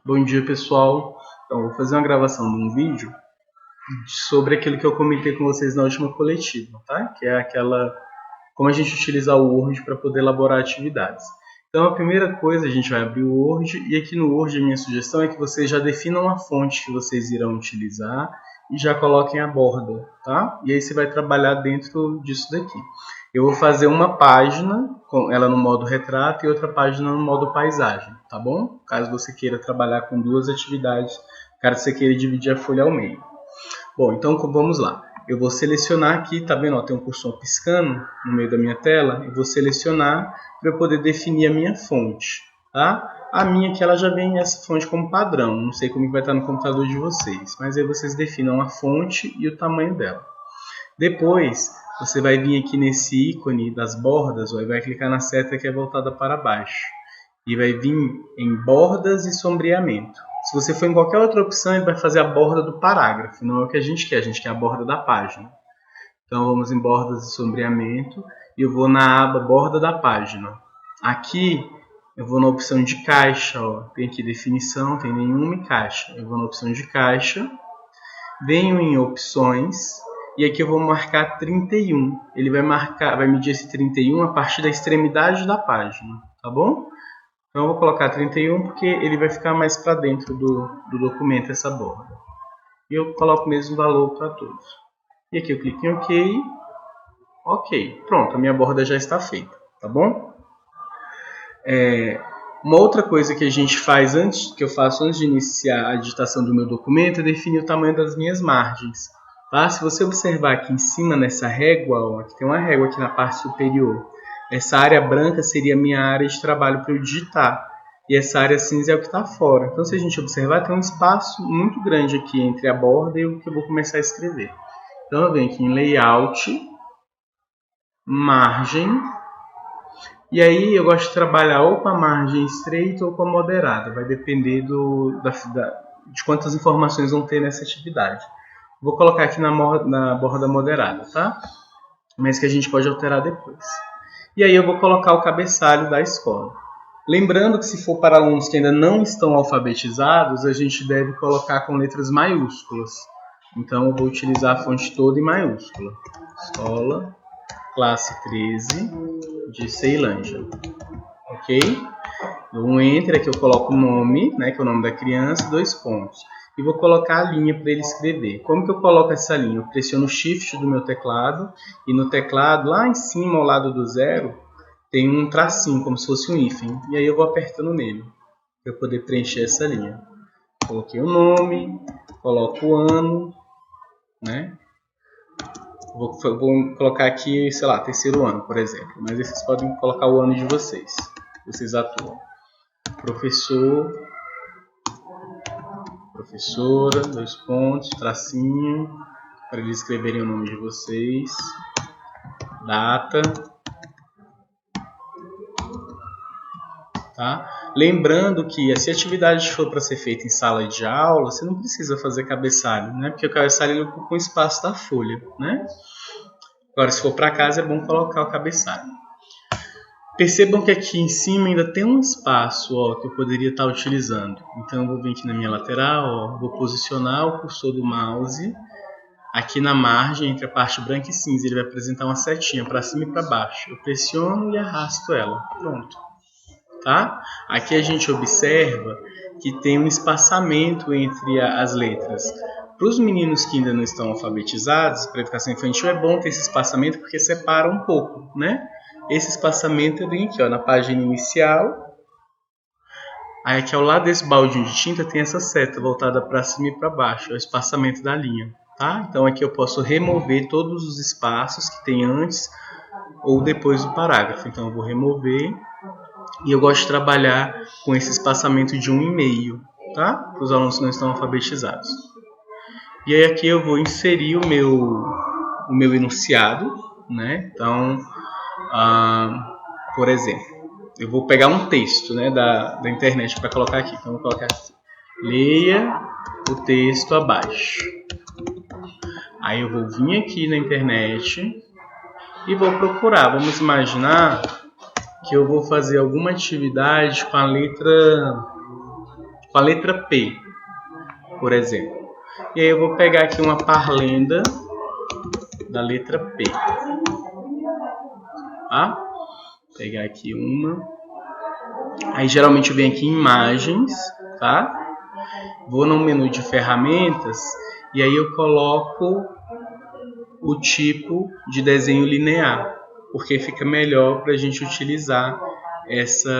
Bom dia, pessoal. Então, vou fazer uma gravação de um vídeo sobre aquilo que eu comentei com vocês na última coletiva, tá? Que é aquela como a gente utilizar o Word para poder elaborar atividades. Então, a primeira coisa, a gente vai abrir o Word e aqui no Word a minha sugestão é que vocês já definam a fonte que vocês irão utilizar e já coloquem a borda, tá? E aí você vai trabalhar dentro disso daqui. Eu vou fazer uma página com ela no modo retrato e outra página no modo paisagem, tá bom? Caso você queira trabalhar com duas atividades, caso você queira dividir a folha ao meio. Bom, então vamos lá. Eu vou selecionar aqui, tá vendo? Ó, tem um cursor piscando no meio da minha tela. Eu vou selecionar para eu poder definir a minha fonte, tá? A minha aqui ela já vem essa fonte como padrão. Não sei como vai estar no computador de vocês, mas aí vocês definam a fonte e o tamanho dela. Depois, você vai vir aqui nesse ícone das bordas, ó, e vai clicar na seta que é voltada para baixo. E vai vir em bordas e sombreamento. Se você for em qualquer outra opção, ele vai fazer a borda do parágrafo. Não é o que a gente quer a borda da página. Então vamos em bordas e sombreamento. E eu vou na aba borda da página. Aqui eu vou na opção de caixa. Ó. Tem aqui definição, tem nenhuma e caixa. Eu vou na opção de caixa. Venho em opções. E aqui eu vou marcar 31. Ele vai medir esse 31 a partir da extremidade da página. Tá bom? Então eu vou colocar 31 porque ele vai ficar mais para dentro do documento essa borda. E eu coloco o mesmo valor para todos. E aqui eu clico em OK. OK. Pronto, a minha borda já está feita. Tá bom? Uma outra coisa que a gente faz que eu faço antes de iniciar a digitação do meu documento é definir o tamanho das minhas margens. Tá? Se você observar aqui em cima nessa régua, ó, aqui tem uma régua aqui na parte superior. Essa área branca seria a minha área de trabalho para eu digitar. E essa área cinza é o que está fora. Então, se a gente observar, tem um espaço muito grande aqui entre a borda e o que eu vou começar a escrever. Então, eu venho aqui em Layout, Margem. E aí, eu gosto de trabalhar ou com a margem estreita ou com a moderada. Vai depender de quantas informações vão ter nessa atividade. Vou colocar aqui na borda moderada, tá? Mas que a gente pode alterar depois. E aí eu vou colocar o cabeçalho da escola. Lembrando que se for para alunos que ainda não estão alfabetizados, a gente deve colocar com letras maiúsculas. Então eu vou utilizar a fonte toda em maiúscula. Escola, classe 13, de Ceilândia. Ok? Dou um Enter, aqui eu coloco o nome, né, que é o nome da criança, 2 pontos. E vou colocar a linha para ele escrever. Como que eu coloco essa linha? Eu pressiono o Shift do meu teclado e no teclado, lá em cima, ao lado do 0, tem um tracinho, como se fosse um hífen. E aí eu vou apertando nele, para eu poder preencher essa linha. Coloquei o nome, coloco o ano, né? Vou colocar aqui, sei lá, terceiro ano, por exemplo. Mas vocês podem colocar o ano de vocês. Vocês atuam. Professor, professora, 2 pontos, tracinho, para eles escreverem o nome de vocês, data, tá? Lembrando que se a atividade for para ser feita em sala de aula, você não precisa fazer cabeçalho, né? Porque o cabeçalho ele ocupa o espaço da folha, né? Agora, se for para casa, é bom colocar o cabeçalho. Percebam que aqui em cima ainda tem um espaço, ó, que eu poderia estar utilizando. Então eu vou vir aqui na minha lateral, ó, vou posicionar o cursor do mouse aqui na margem entre a parte branca e cinza. Ele vai apresentar uma setinha para cima e para baixo. Eu pressiono e arrasto ela. Pronto. Tá? Aqui a gente observa que tem um espaçamento entre as letras. Para os meninos que ainda não estão alfabetizados, para a educação infantil é bom ter esse espaçamento porque separa um pouco, né? Esse espaçamento vem aqui, ó, na página inicial. Aí aqui ao lado desse baldinho de tinta tem essa seta voltada para cima e para baixo, é o espaçamento da linha. Tá? Então aqui eu posso remover todos os espaços que tem antes ou depois do parágrafo. Então eu vou remover e eu gosto de trabalhar com esse espaçamento de 1,5, tá? Para os alunos que não estão alfabetizados. E aí aqui eu vou inserir o meu enunciado, né? Então, por exemplo, eu vou pegar um texto, né, da internet para colocar aqui. Então eu vou colocar assim: leia o texto abaixo. Aí eu vou vir aqui na internet e vou procurar. Vamos imaginar que eu vou fazer alguma atividade com a letra com a letra P, por exemplo. E aí eu vou pegar aqui uma parlenda da letra P. Tá? Vou pegar aqui uma. Aí geralmente eu venho aqui em imagens, tá? Vou no menu de ferramentas e aí eu coloco o tipo de desenho linear, porque fica melhor para a gente utilizar essa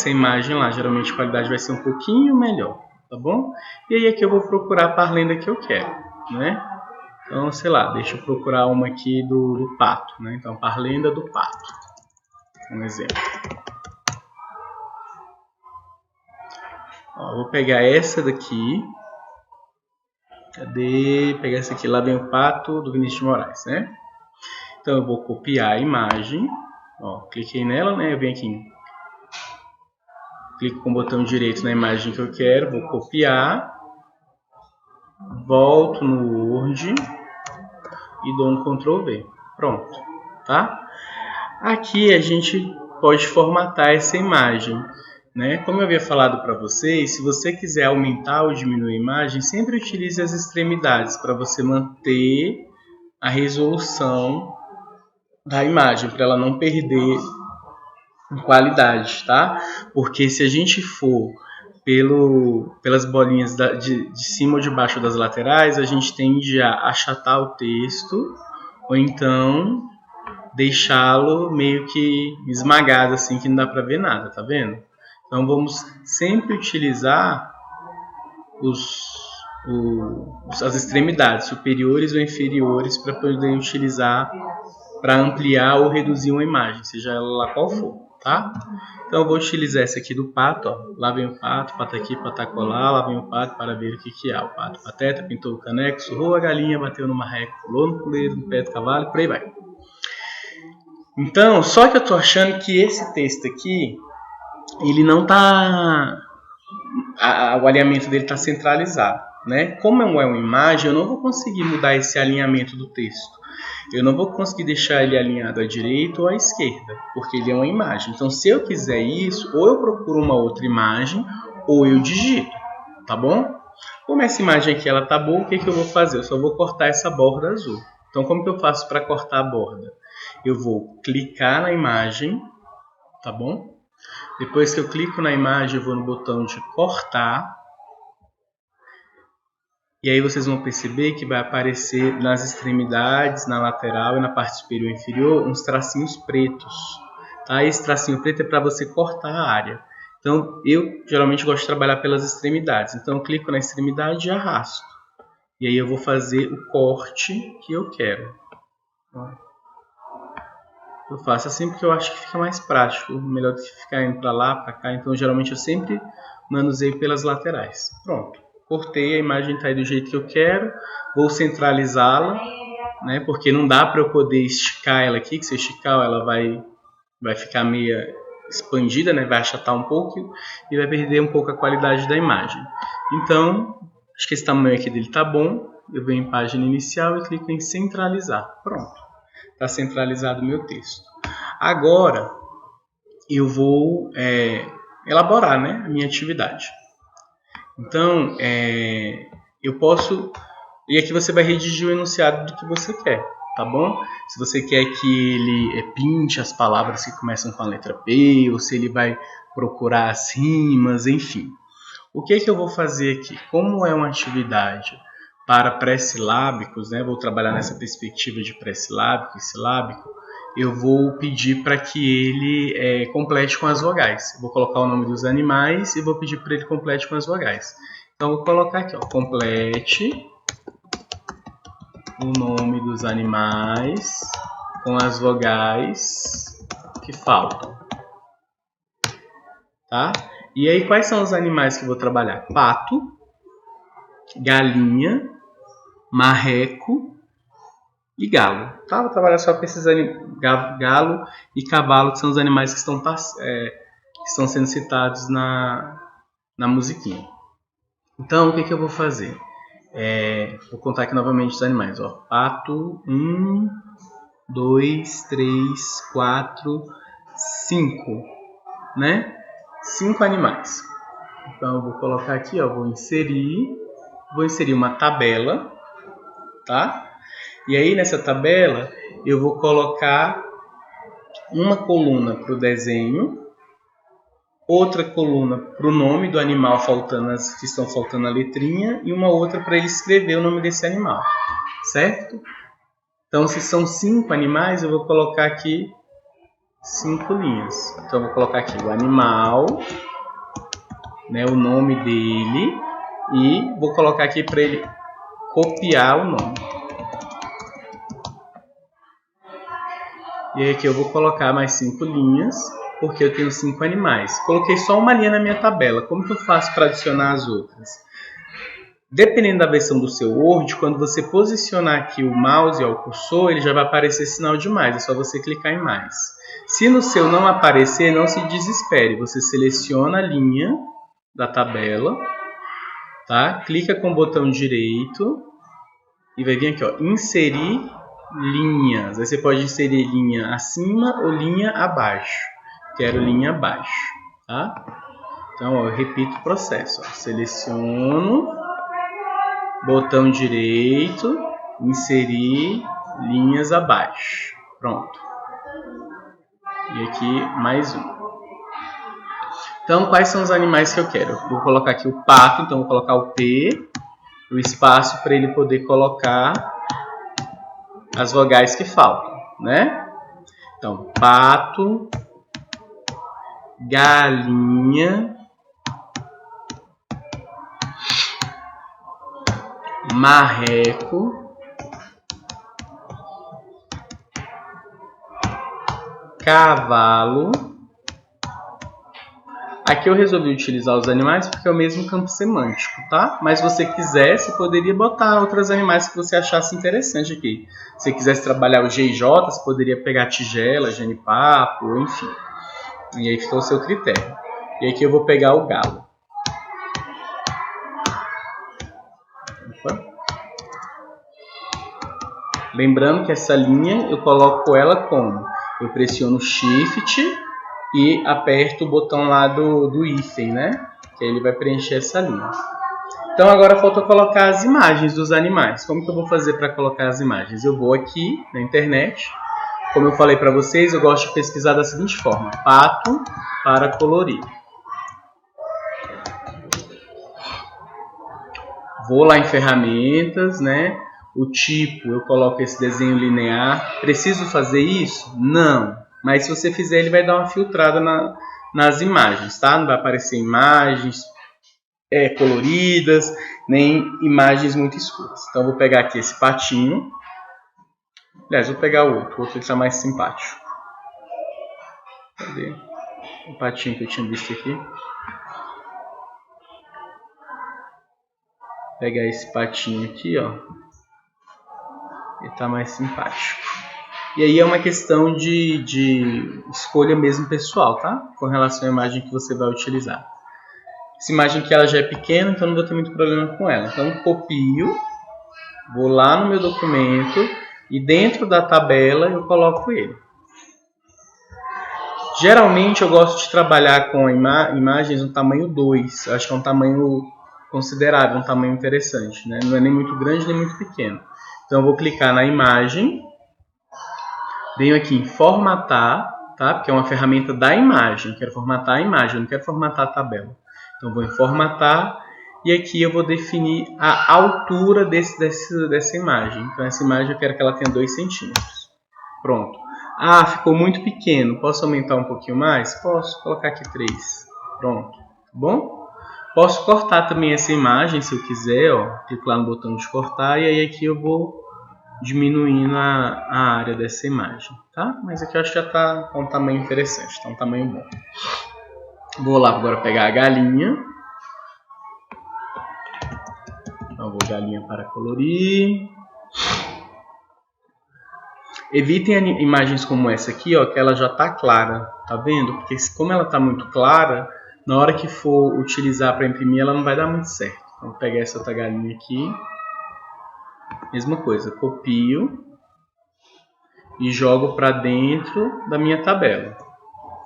imagem lá. Geralmente a qualidade vai ser um pouquinho melhor, tá bom? E aí aqui eu vou procurar a parlenda que eu quero, né? Então, sei lá, deixa eu procurar uma aqui do pato, né? Então, parlenda do pato, um exemplo. Ó, vou pegar essa daqui. Cadê? Pegar essa aqui. Lá vem o pato do Vinícius de Moraes, né? Então eu vou copiar a imagem. Ó, cliquei nela, né? Eu venho aqui. Clico com o botão direito na imagem que eu quero. Vou copiar. Volto no Word. E dou um Ctrl V. Pronto. Tá? Aqui a gente pode formatar essa imagem. Né? Como eu havia falado para vocês, se você quiser aumentar ou diminuir a imagem, sempre utilize as extremidades para você manter a resolução da imagem, para ela não perder qualidade, tá? Porque se a gente for pelas bolinhas de cima ou de baixo das laterais, a gente tende a achatar o texto ou então deixá-lo meio que esmagado, assim, que não dá para ver nada, tá vendo? Então vamos sempre utilizar as extremidades superiores ou inferiores para poder utilizar para ampliar ou reduzir uma imagem, seja ela lá qual for, tá? Então eu vou utilizar essa aqui do pato, ó. Lá vem o pato aqui, pato acolá, lá vem o pato para ver o que é. O pato pateta, pintou o caneco, surrou a galinha, bateu no marreco, pulou no puleiro, no pé do cavalo, por aí vai. Então, só que eu tô achando que esse texto aqui, ele não tá... o alinhamento dele está centralizado, né? Como é uma imagem, eu não vou conseguir mudar esse alinhamento do texto. Eu não vou conseguir deixar ele alinhado à direita ou à esquerda, porque ele é uma imagem. Então, se eu quiser isso, ou eu procuro uma outra imagem, ou eu digito, tá bom? Como essa imagem aqui ela tá boa, o que eu vou fazer? Eu só vou cortar essa borda azul. Então, como que eu faço para cortar a borda? Eu vou clicar na imagem, tá bom? Depois que eu clico na imagem, eu vou no botão de cortar. E aí vocês vão perceber que vai aparecer nas extremidades, na lateral e na parte superior e inferior, uns tracinhos pretos. Tá? Esse tracinho preto é para você cortar a área. Então, eu geralmente gosto de trabalhar pelas extremidades. Então, eu clico na extremidade e arrasto. E aí eu vou fazer o corte que eu quero. Eu faço assim porque eu acho que fica mais prático, melhor do que ficar indo para lá, para cá. Então, geralmente, eu sempre manuseio pelas laterais. Pronto. Cortei, a imagem está aí do jeito que eu quero. Vou centralizá-la, né? Porque não dá para eu poder esticar ela aqui, que se eu esticar ela vai ficar meio expandida, né? Vai achatar um pouco e vai perder um pouco a qualidade da imagem. Então, acho que esse tamanho aqui dele tá bom. Eu venho em página inicial e clico em centralizar. Pronto. Está centralizado o meu texto. Agora, eu vou elaborar, né, a minha atividade. Então, eu posso... E aqui você vai redigir o enunciado do que você quer, tá bom? Se você quer que ele pinte as palavras que começam com a letra P, ou se ele vai procurar as rimas, enfim. O que eu vou fazer aqui? Como é uma atividade para pré-silábicos, né? Vou trabalhar nessa perspectiva de pré-silábico e silábico, eu vou pedir para que ele complete com as vogais. Vou colocar o nome dos animais e vou pedir para ele complete com as vogais. Então, vou colocar aqui, ó, complete o nome dos animais com as vogais que faltam. Tá? E aí, quais são os animais que eu vou trabalhar? Pato, galinha, marreco e galo. Tá? Vou trabalhar só com esses galo e cavalo, que são os animais que estão sendo citados na musiquinha. Então, o que eu vou fazer? Vou contar aqui novamente os animais. Ó. Pato, 1, 2, 3, 4, 5. Né? 5 animais. Então eu vou colocar aqui, ó, vou inserir uma tabela, tá? E aí nessa tabela eu vou colocar uma coluna para o desenho, outra coluna para o nome do animal que estão faltando a letrinha e uma outra para ele escrever o nome desse animal, certo? Então se são 5 animais, eu vou colocar aqui 5 linhas. Então eu vou colocar aqui o animal, né, o nome dele, e vou colocar aqui para ele copiar o nome. E aqui eu vou colocar mais 5 linhas, porque eu tenho 5 animais. Coloquei só uma linha na minha tabela. Como que eu faço para adicionar as outras? Dependendo da versão do seu Word, quando você posicionar aqui o mouse ao cursor, ele já vai aparecer sinal de mais. É só você clicar em mais. Se no seu não aparecer, não se desespere. Você seleciona a linha da tabela, tá? Clica com o botão direito e vai vir aqui, ó, inserir linhas. Aí você pode inserir linha acima ou linha abaixo. Quero linha abaixo, tá? Então, ó, eu repito o processo. Ó. Seleciono, botão direito, inserir linhas abaixo. Pronto. E aqui mais um. Então, quais são os animais que eu quero? Vou colocar aqui o pato, então vou colocar o P, o espaço para ele poder colocar as vogais que faltam, né? Então, pato, galinha, marreco, cavalo. Aqui eu resolvi utilizar os animais porque é o mesmo campo semântico, tá? Mas se você quisesse, poderia botar outros animais que você achasse interessante aqui. Se você quisesse trabalhar o GJ, você poderia pegar tigela, genipapo, enfim. E aí fica o seu critério. E aqui eu vou pegar o galo. Opa. Lembrando que essa linha eu coloco ela como? Eu pressiono Shift e aperto o botão lá do hífen, né? Que aí ele vai preencher essa linha. Então agora falta colocar as imagens dos animais. Como que eu vou fazer para colocar as imagens? Eu vou aqui na internet. Como eu falei para vocês, eu gosto de pesquisar da seguinte forma. Pato para colorir. Vou lá em ferramentas, né? O tipo, eu coloco esse desenho linear. Preciso fazer isso? Não. Mas se você fizer, ele vai dar uma filtrada nas imagens, tá? Não vai aparecer imagens coloridas, nem imagens muito escuras. Então, eu vou pegar aqui esse patinho. Aliás, vou pegar o outro que está mais simpático. Cadê? O patinho que eu tinha visto aqui. Vou pegar esse patinho aqui, ó. Ele está mais simpático. E aí é uma questão de escolha mesmo pessoal, tá? Com relação à imagem que você vai utilizar. Essa imagem aqui ela já é pequena, então não vou ter muito problema com ela. Então copio, vou lá no meu documento e dentro da tabela eu coloco ele. Geralmente eu gosto de trabalhar com imagens no tamanho 2. Eu acho que é um tamanho considerável, um tamanho interessante, né? Não é nem muito grande nem muito pequeno. Então eu vou clicar na imagem. Venho aqui em formatar, tá? Porque é uma ferramenta da imagem. Eu quero formatar a imagem, eu não quero formatar a tabela. Então vou em formatar e aqui eu vou definir a altura dessa imagem. Então essa imagem eu quero que ela tenha 2 centímetros. Pronto. Ah, ficou muito pequeno. Posso aumentar um pouquinho mais? Posso. Colocar aqui 3. Pronto. Tá bom? Posso cortar também essa imagem se eu quiser. Ó. Clico lá no botão de cortar e aí aqui eu vou diminuindo a área dessa imagem, tá? Mas aqui eu acho que já está com um tamanho interessante, está um tamanho bom. Vou lá agora pegar a galinha. Então vou galinha para colorir. Evitem imagens como essa aqui, ó, que ela já está clara, tá vendo? Porque como ela está muito clara, na hora que for utilizar para imprimir, ela não vai dar muito certo. Então vou pegar essa outra galinha aqui. Mesma coisa, copio e jogo para dentro da minha tabela,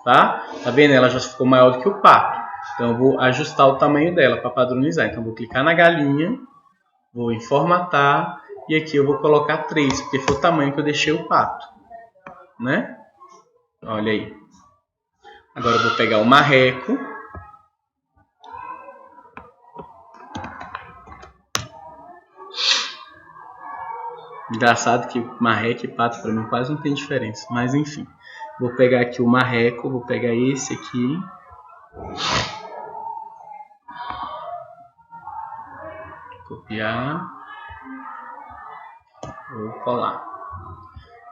tá? Tá vendo? Ela já ficou maior do que o pato. Então eu vou ajustar o tamanho dela para padronizar. Então eu vou clicar na galinha, vou em formatar e aqui eu vou colocar 3, porque foi o tamanho que eu deixei o pato, né? Olha aí. Agora eu vou pegar o marreco. Engraçado que marreco e pato para mim quase não tem diferença, mas enfim. Vou pegar aqui o marreco, vou pegar esse aqui. Copiar. Vou colar.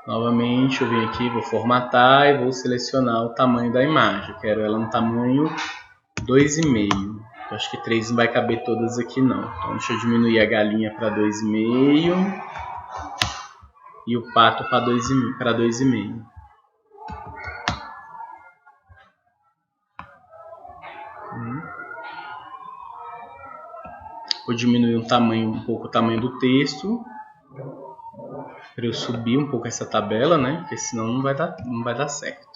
Novamente eu venho aqui, vou formatar e vou selecionar o tamanho da imagem. Eu quero ela no tamanho 2,5. Acho que 3 não vai caber todas aqui não. Então deixa eu diminuir a galinha para 2,5 e o pato para 2,5. Vou diminuir um pouco o tamanho do texto para eu subir um pouco essa tabela, né? Porque senão não vai dar certo.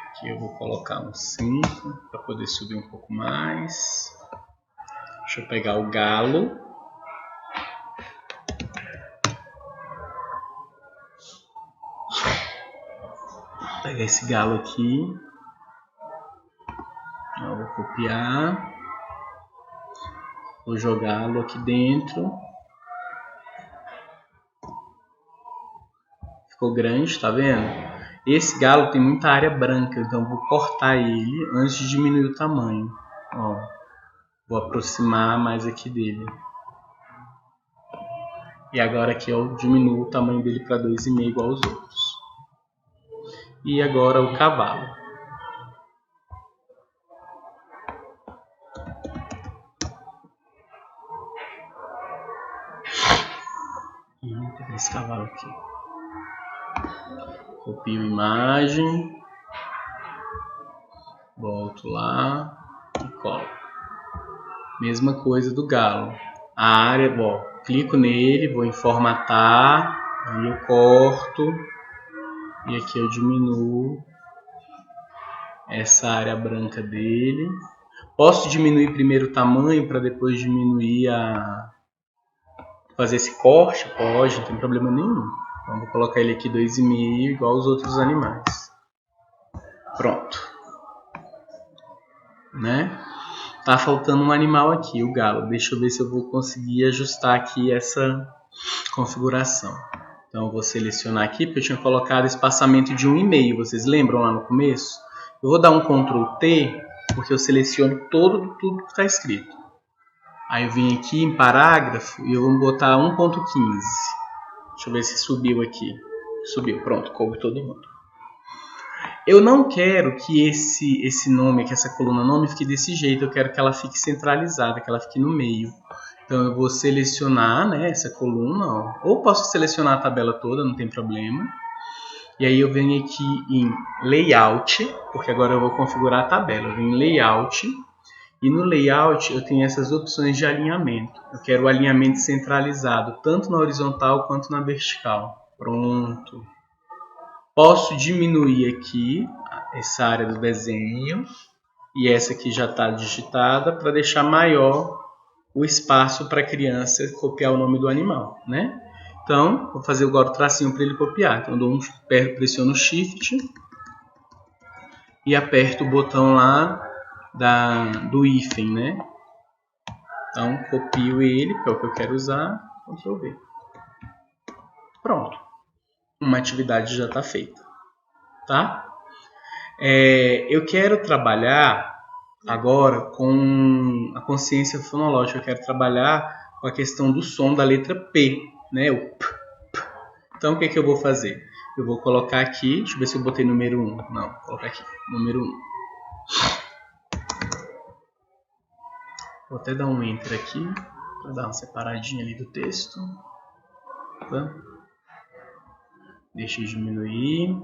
Aqui eu vou colocar uns 5 para poder subir um pouco mais. Deixa eu pegar o galo. Vou pegar esse galo aqui. Eu vou copiar. Vou jogá-lo aqui dentro. Ficou grande, tá vendo? Esse galo tem muita área branca, então eu vou cortar ele antes de diminuir o tamanho. Ó, vou aproximar mais aqui dele. E agora aqui eu diminuo o tamanho dele para 2,5 igual aos outros. E agora o cavalo. Vou pegar esse cavalo aqui. Copio a imagem. Volto lá e colo. Mesma coisa do galo. A área, bom, clico nele, vou em formatar, aí eu corto e aqui eu diminuo essa área branca dele. Posso diminuir primeiro o tamanho para depois diminuir fazer esse corte? Pode, não tem problema nenhum. Então vou colocar ele aqui 2,5 igual aos outros animais. Pronto. Né? Tá faltando um animal aqui, o galo. Deixa eu ver se eu vou conseguir ajustar aqui essa configuração. Então eu vou selecionar aqui, porque eu tinha colocado espaçamento de 1,5. Vocês lembram lá no começo? Eu vou dar um Ctrl T, porque eu seleciono tudo que está escrito. Aí eu vim aqui em parágrafo e eu vou botar 1,15. Deixa eu ver se subiu aqui. Subiu, pronto, coube todo mundo. Eu não quero que esse nome, que essa coluna nome fique desse jeito. Eu quero que ela fique centralizada, que ela fique no meio. Então eu vou selecionar, né, essa coluna, ó. Ou posso selecionar a tabela toda, não tem problema. E aí eu venho aqui em Layout, porque agora eu vou configurar a tabela. Eu venho em Layout. E no Layout eu tenho essas opções de alinhamento. Eu quero o alinhamento centralizado, tanto na horizontal quanto na vertical. Pronto. Posso diminuir aqui essa área do desenho. E essa aqui já está digitada para deixar maior o espaço para a criança copiar o nome do animal, né? Então, vou fazer agora o tracinho para ele copiar. Então, pressiono o Shift e aperto o botão lá do hífen, né? Então, copio ele, que é o que eu quero usar, Ctrl V. Pronto. Uma atividade já está feita, tá? Eu quero trabalhar agora com a consciência fonológica. Eu quero trabalhar com a questão do som da letra P, né? O P, P. Então, o que eu vou fazer? Eu vou colocar aqui, deixa eu ver se eu botei número 1. Não, vou colocar aqui, número 1. Vou até dar um Enter aqui, para dar uma separadinha ali do texto. Tá? Deixa eu diminuir.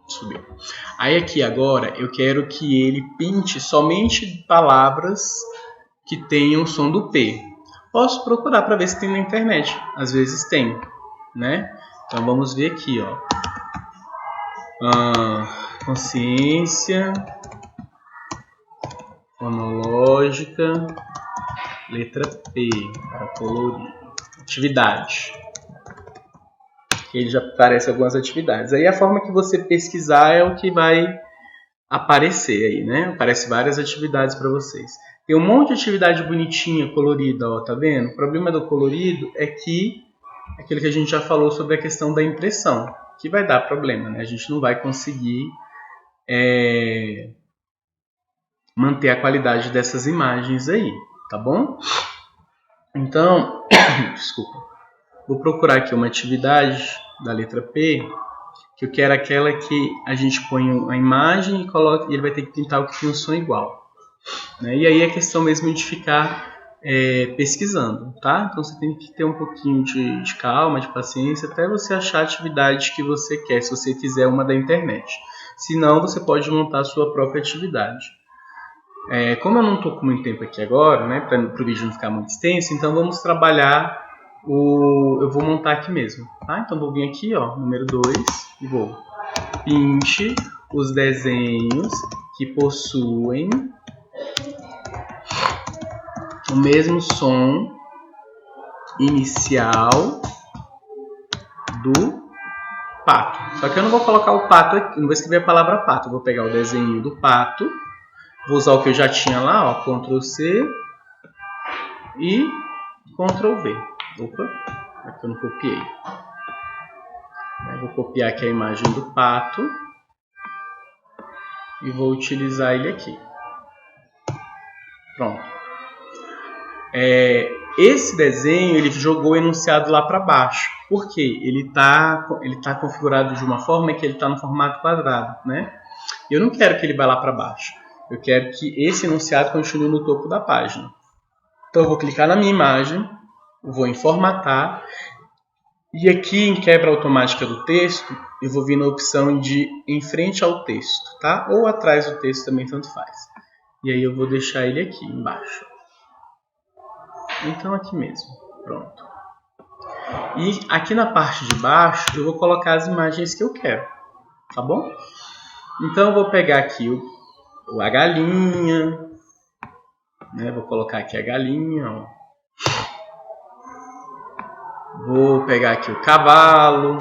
Subiu. Aí aqui agora eu quero que ele pinte somente palavras que tenham o som do P. Posso procurar para ver se tem na internet. Às vezes tem, né? Então vamos ver aqui, ó. consciência fonológica, letra P, para colorir. Atividade. Ele já aparece algumas atividades. Aí a forma que você pesquisar é o que vai aparecer aí, né? Aparece várias atividades para vocês. Tem um monte de atividade bonitinha, colorida, ó, tá vendo? O problema do colorido é que aquilo que a gente já falou sobre a questão da impressão, que vai dar problema, né? A gente não vai conseguir manter a qualidade dessas imagens aí, tá bom? Então, desculpa, vou procurar aqui uma atividade da letra P, que eu quero aquela que a gente põe a imagem e coloca, e ele vai ter que pintar o que tem um som igual, né? E aí é questão mesmo de ficar pesquisando, tá? Então você tem que ter um pouquinho de calma, de paciência, até você achar a atividade que você quer, se você quiser uma da internet. Se não, você pode montar a sua própria atividade. Como eu não estou com muito tempo aqui agora, né, para o vídeo não ficar muito extenso, então vamos trabalhar eu vou montar aqui mesmo, tá? Então vou vir aqui, ó, número 2, e vou pinte os desenhos que possuem o mesmo som inicial do pato. Só que eu não vou colocar o pato aqui, não vou escrever a palavra pato, eu vou pegar o desenho do pato, vou usar o que eu já tinha lá, ó, Ctrl C e Ctrl V. Opa, aqui eu não copiei. Eu vou copiar aqui a imagem do pato e vou utilizar ele aqui. Pronto. Esse desenho ele jogou o enunciado lá para baixo. Por quê? Ele tá configurado de uma forma que ele está no formato quadrado, né? Eu não quero que ele vá lá para baixo. Eu quero que esse enunciado continue no topo da página. Então eu vou clicar na minha imagem, vou em formatar, e aqui em quebra automática do texto, eu vou vir na opção de em frente ao texto, tá? Ou atrás do texto também, tanto faz. E aí eu vou deixar ele aqui embaixo. Então aqui mesmo, pronto. E aqui na parte de baixo eu vou colocar as imagens que eu quero, tá bom? Então eu vou pegar aqui a galinha, né? Vou colocar aqui a galinha, ó. Vou pegar aqui o cavalo.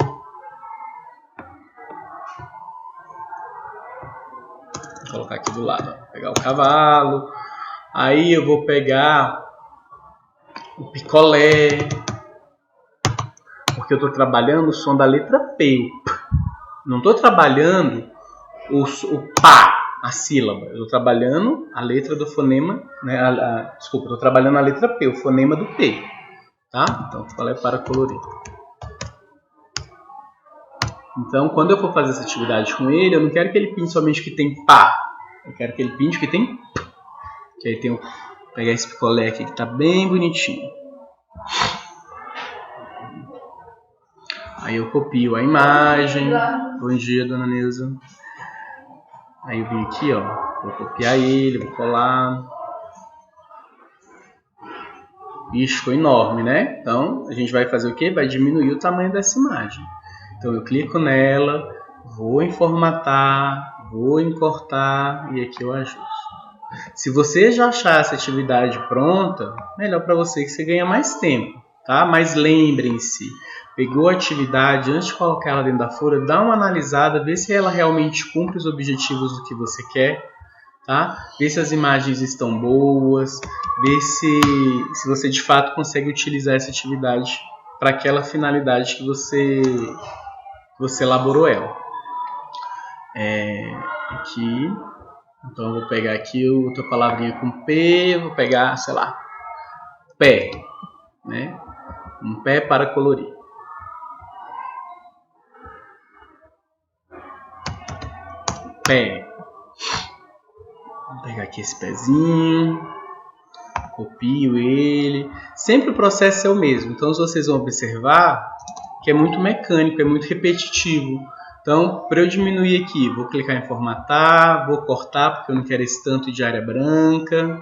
Vou colocar aqui do lado, ó. Vou pegar o cavalo. Aí eu vou pegar o picolé, porque eu estou trabalhando o som da letra P. Não estou trabalhando o pá, a sílaba. Eu estou trabalhando a letra do fonema, né? Desculpa, estou trabalhando a letra P, o fonema do P. Tá? Então, picolé para colorir. Então, quando eu for fazer essa atividade com ele, eu não quero que ele pinte somente o que tem pá. Eu quero que ele pinte o que tem p. Que aí tem vou pegar esse picolé aqui que está bem bonitinho. Aí eu copio a imagem. Bom dia, dona Neuza. Aí eu vim aqui, ó. Vou copiar ele, vou colar. Ixi, ficou enorme, né? Então, a gente vai fazer o quê? Vai diminuir o tamanho dessa imagem. Então, eu clico nela, vou em formatar, vou em cortar e aqui eu ajusto. Se você já achar essa atividade pronta, melhor para você que você ganha mais tempo, tá? Mas lembrem-se, pegou a atividade, antes de colocar ela dentro da folha, dá uma analisada, vê se ela realmente cumpre os objetivos do que você quer, tá? Vê se as imagens estão boas, vê se você de fato consegue utilizar essa atividade para aquela finalidade que você elaborou ela. Aqui, então eu vou pegar aqui outra palavrinha com P, vou pegar, sei lá, pé, né? Um pé para colorir. Pé. Vou pegar aqui esse pezinho, copio ele. Sempre o processo é o mesmo. Então, vocês vão observar que é muito mecânico, é muito repetitivo. Então, para eu diminuir aqui, vou clicar em formatar, vou cortar porque eu não quero esse tanto de área branca.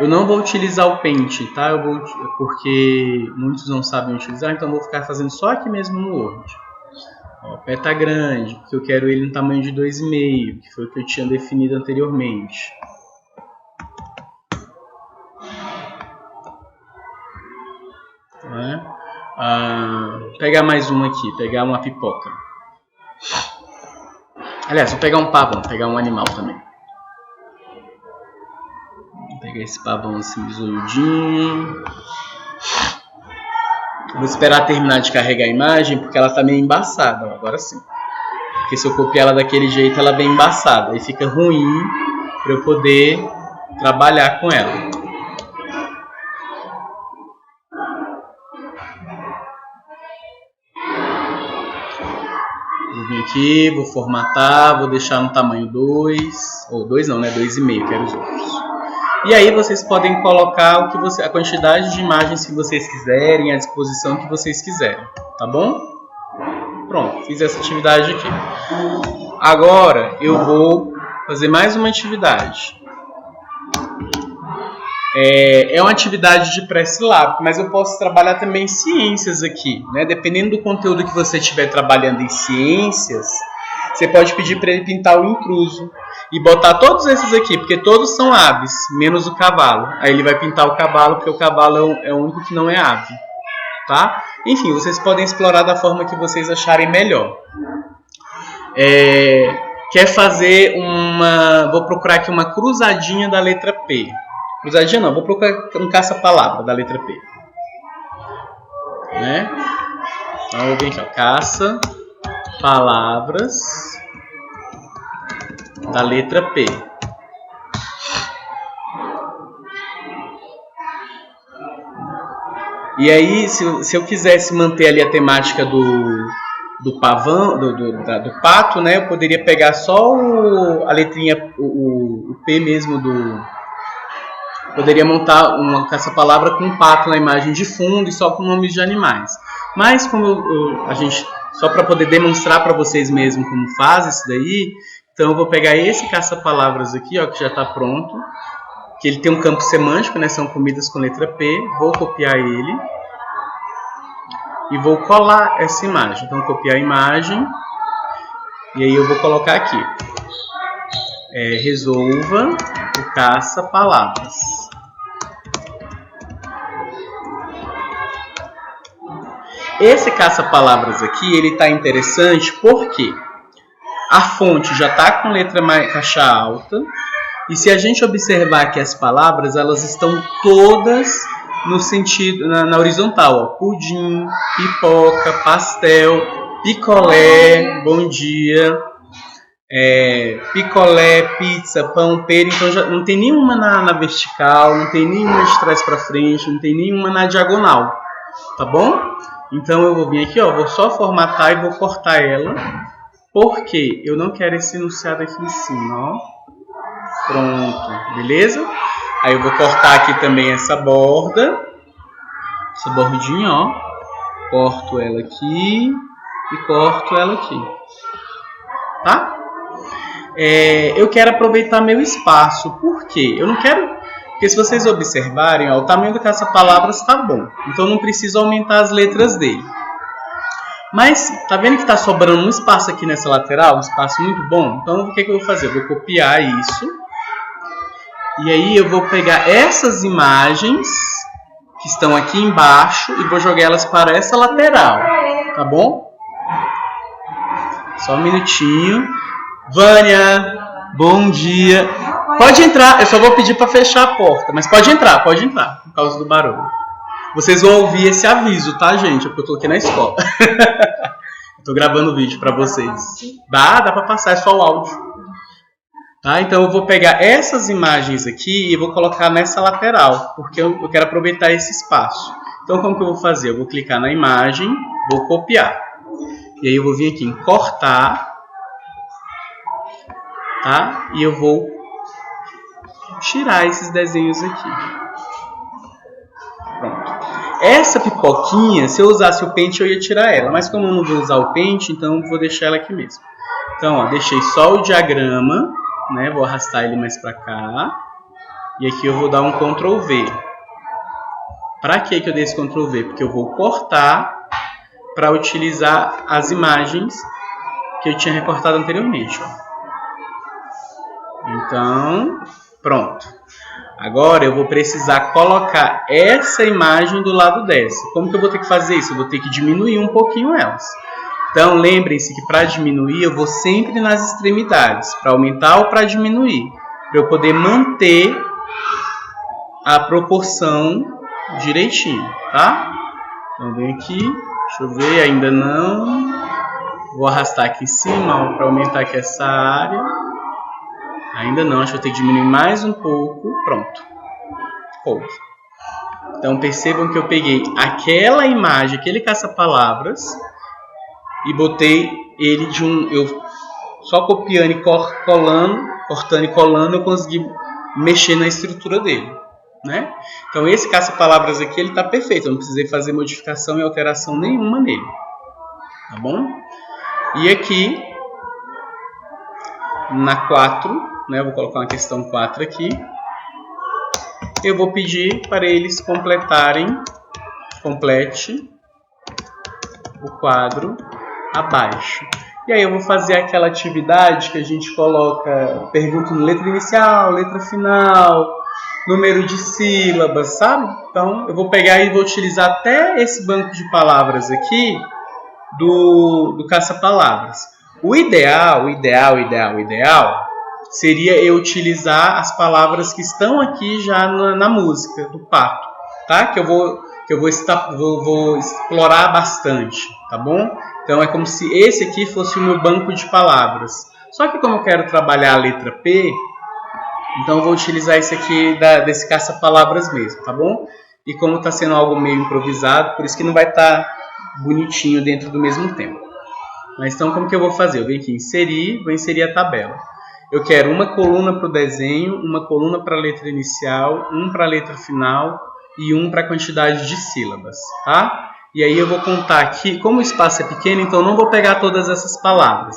Eu não vou utilizar o Paint, tá? Porque muitos não sabem utilizar, então eu vou ficar fazendo só aqui mesmo no Word. Ó, o pé tá grande, porque eu quero ele no tamanho de 2,5, que foi o que eu tinha definido anteriormente. Né? Pegar mais uma aqui, pegar uma pipoca. Aliás, vou pegar um pavão, pegar um animal também. Vou pegar esse pavão assim, zoiudinho. Vou esperar terminar de carregar a imagem, porque ela tá meio embaçada, ó, agora sim. Porque se eu copiar ela daquele jeito, ela vem embaçada. Aí fica ruim para eu poder trabalhar com ela. Vou vir aqui, vou formatar, vou deixar no tamanho 2. Ou 2 não, né? 2,5, quero os outros. E aí vocês podem colocar o que a quantidade de imagens que vocês quiserem, a disposição que vocês quiserem, tá bom? Pronto, fiz essa atividade aqui. Agora eu vou fazer mais uma atividade. É uma atividade de pré-silábico, mas eu posso trabalhar também ciências aqui, né? Dependendo do conteúdo que você estiver trabalhando em ciências, você pode pedir para ele pintar o intruso e botar todos esses aqui, porque todos são aves, menos o cavalo. Aí ele vai pintar o cavalo, porque o cavalo é o único que não é ave, tá? Enfim, vocês podem explorar da forma que vocês acharem melhor. Quer fazer uma... Vou procurar aqui uma cruzadinha da letra P. Cruzadinha não, vou procurar um caça-palavra da letra P. Né? Então eu vou vir aqui, ó, caça-palavras da letra P. E aí, se eu quisesse manter ali a temática do pavão, do pato, né, eu poderia pegar só a letrinha, o P mesmo Poderia montar uma caça-palavra com um pato na imagem de fundo e só com nomes de animais. Mas como só para poder demonstrar para vocês mesmo como faz isso daí, então eu vou pegar esse caça-palavras aqui, ó, que já está pronto, que ele tem um campo semântico, né, são comidas com letra P, vou copiar ele e vou colar essa imagem. Então copiar a imagem e aí eu vou colocar aqui, resolva o caça-palavras. Esse caça-palavras aqui, ele está interessante porque a fonte já está com letra caixa alta e se a gente observar que as palavras, elas estão todas no sentido, na horizontal, ó, pudim, pipoca, pastel, picolé, bom dia, picolé, pizza, pão, pera, então já não tem nenhuma na vertical, não tem nenhuma de trás para frente, não tem nenhuma na diagonal, tá bom? Então eu vou vir aqui, ó, vou só formatar e vou cortar ela, porque eu não quero esse enunciado aqui em cima, ó. Pronto, beleza? Aí eu vou cortar aqui também essa borda, essa bordinha, ó. Corto ela aqui e corto ela aqui, tá? Eu quero aproveitar meu espaço, por quê? Eu não quero... Porque se vocês observarem, ó, o tamanho do caça-palavras está bom. Então não preciso aumentar as letras dele. Mas, tá vendo que está sobrando um espaço aqui nessa lateral? Um espaço muito bom? Então o que eu vou fazer? Eu vou copiar isso. E aí eu vou pegar essas imagens que estão aqui embaixo e vou jogar elas para essa lateral. Tá bom? Só um minutinho. Vânia, bom dia. Pode entrar, eu só vou pedir para fechar a porta, mas pode entrar, por causa do barulho. Vocês vão ouvir esse aviso, tá, gente? Porque eu tô aqui na escola. Eu tô gravando o vídeo para vocês. Dá para passar, é só o áudio. Tá? Então eu vou pegar essas imagens aqui e vou colocar nessa lateral, porque eu quero aproveitar esse espaço. Então como que eu vou fazer? Eu vou clicar na imagem, vou copiar. E aí eu vou vir aqui em cortar, tá? E eu vou tirar esses desenhos aqui. Pronto. Essa pipoquinha, se eu usasse o pente, eu ia tirar ela. Mas como eu não vou usar o pente, então eu vou deixar ela aqui mesmo. Então, ó, deixei só o diagrama, né? Vou arrastar ele mais para cá. E aqui eu vou dar um Ctrl V. Para que eu dei esse Ctrl V? Porque eu vou cortar para utilizar as imagens que eu tinha recortado anteriormente. Ó. Então, pronto. Agora eu vou precisar colocar essa imagem do lado dessa. Como que eu vou ter que fazer isso? Eu vou ter que diminuir um pouquinho elas. Então, lembrem-se que para diminuir, eu vou sempre nas extremidades. Para aumentar ou para diminuir. Para eu poder manter a proporção direitinho, tá? Então, vem aqui. Deixa eu ver, ainda não. Vou arrastar aqui em cima para aumentar aqui essa área. Ainda não, acho que eu tenho que diminuir mais um pouco. Pronto. Ficou. Então, percebam que eu peguei aquela imagem, aquele caça-palavras, e botei ele de um... Eu só copiando e colando, cortando e colando, eu consegui mexer na estrutura dele. Né? Então, esse caça-palavras aqui, ele está perfeito. Eu não precisei fazer modificação e alteração nenhuma nele. Tá bom? E aqui, na 4, né, eu vou colocar uma questão 4 aqui. Eu vou pedir para eles complete o quadro abaixo. E aí eu vou fazer aquela atividade que a gente coloca, pergunta letra inicial, letra final, número de sílabas, sabe? Então eu vou pegar e vou utilizar até esse banco de palavras aqui do caça-palavras. O ideal seria eu utilizar as palavras que estão aqui já na música do pato, tá? Que eu vou explorar bastante, tá bom? Então é como se esse aqui fosse o meu banco de palavras. Só que como eu quero trabalhar a letra P, então eu vou utilizar esse aqui desse caça-palavras mesmo, tá bom? E como está sendo algo meio improvisado, por isso que não vai estar bonitinho dentro do mesmo tempo. Mas então como que eu vou fazer? Eu venho aqui inserir, vou inserir a tabela. Eu quero uma coluna para o desenho, uma coluna para a letra inicial, um para a letra final e um para a quantidade de sílabas, tá? E aí eu vou contar aqui, como o espaço é pequeno, então eu não vou pegar todas essas palavras.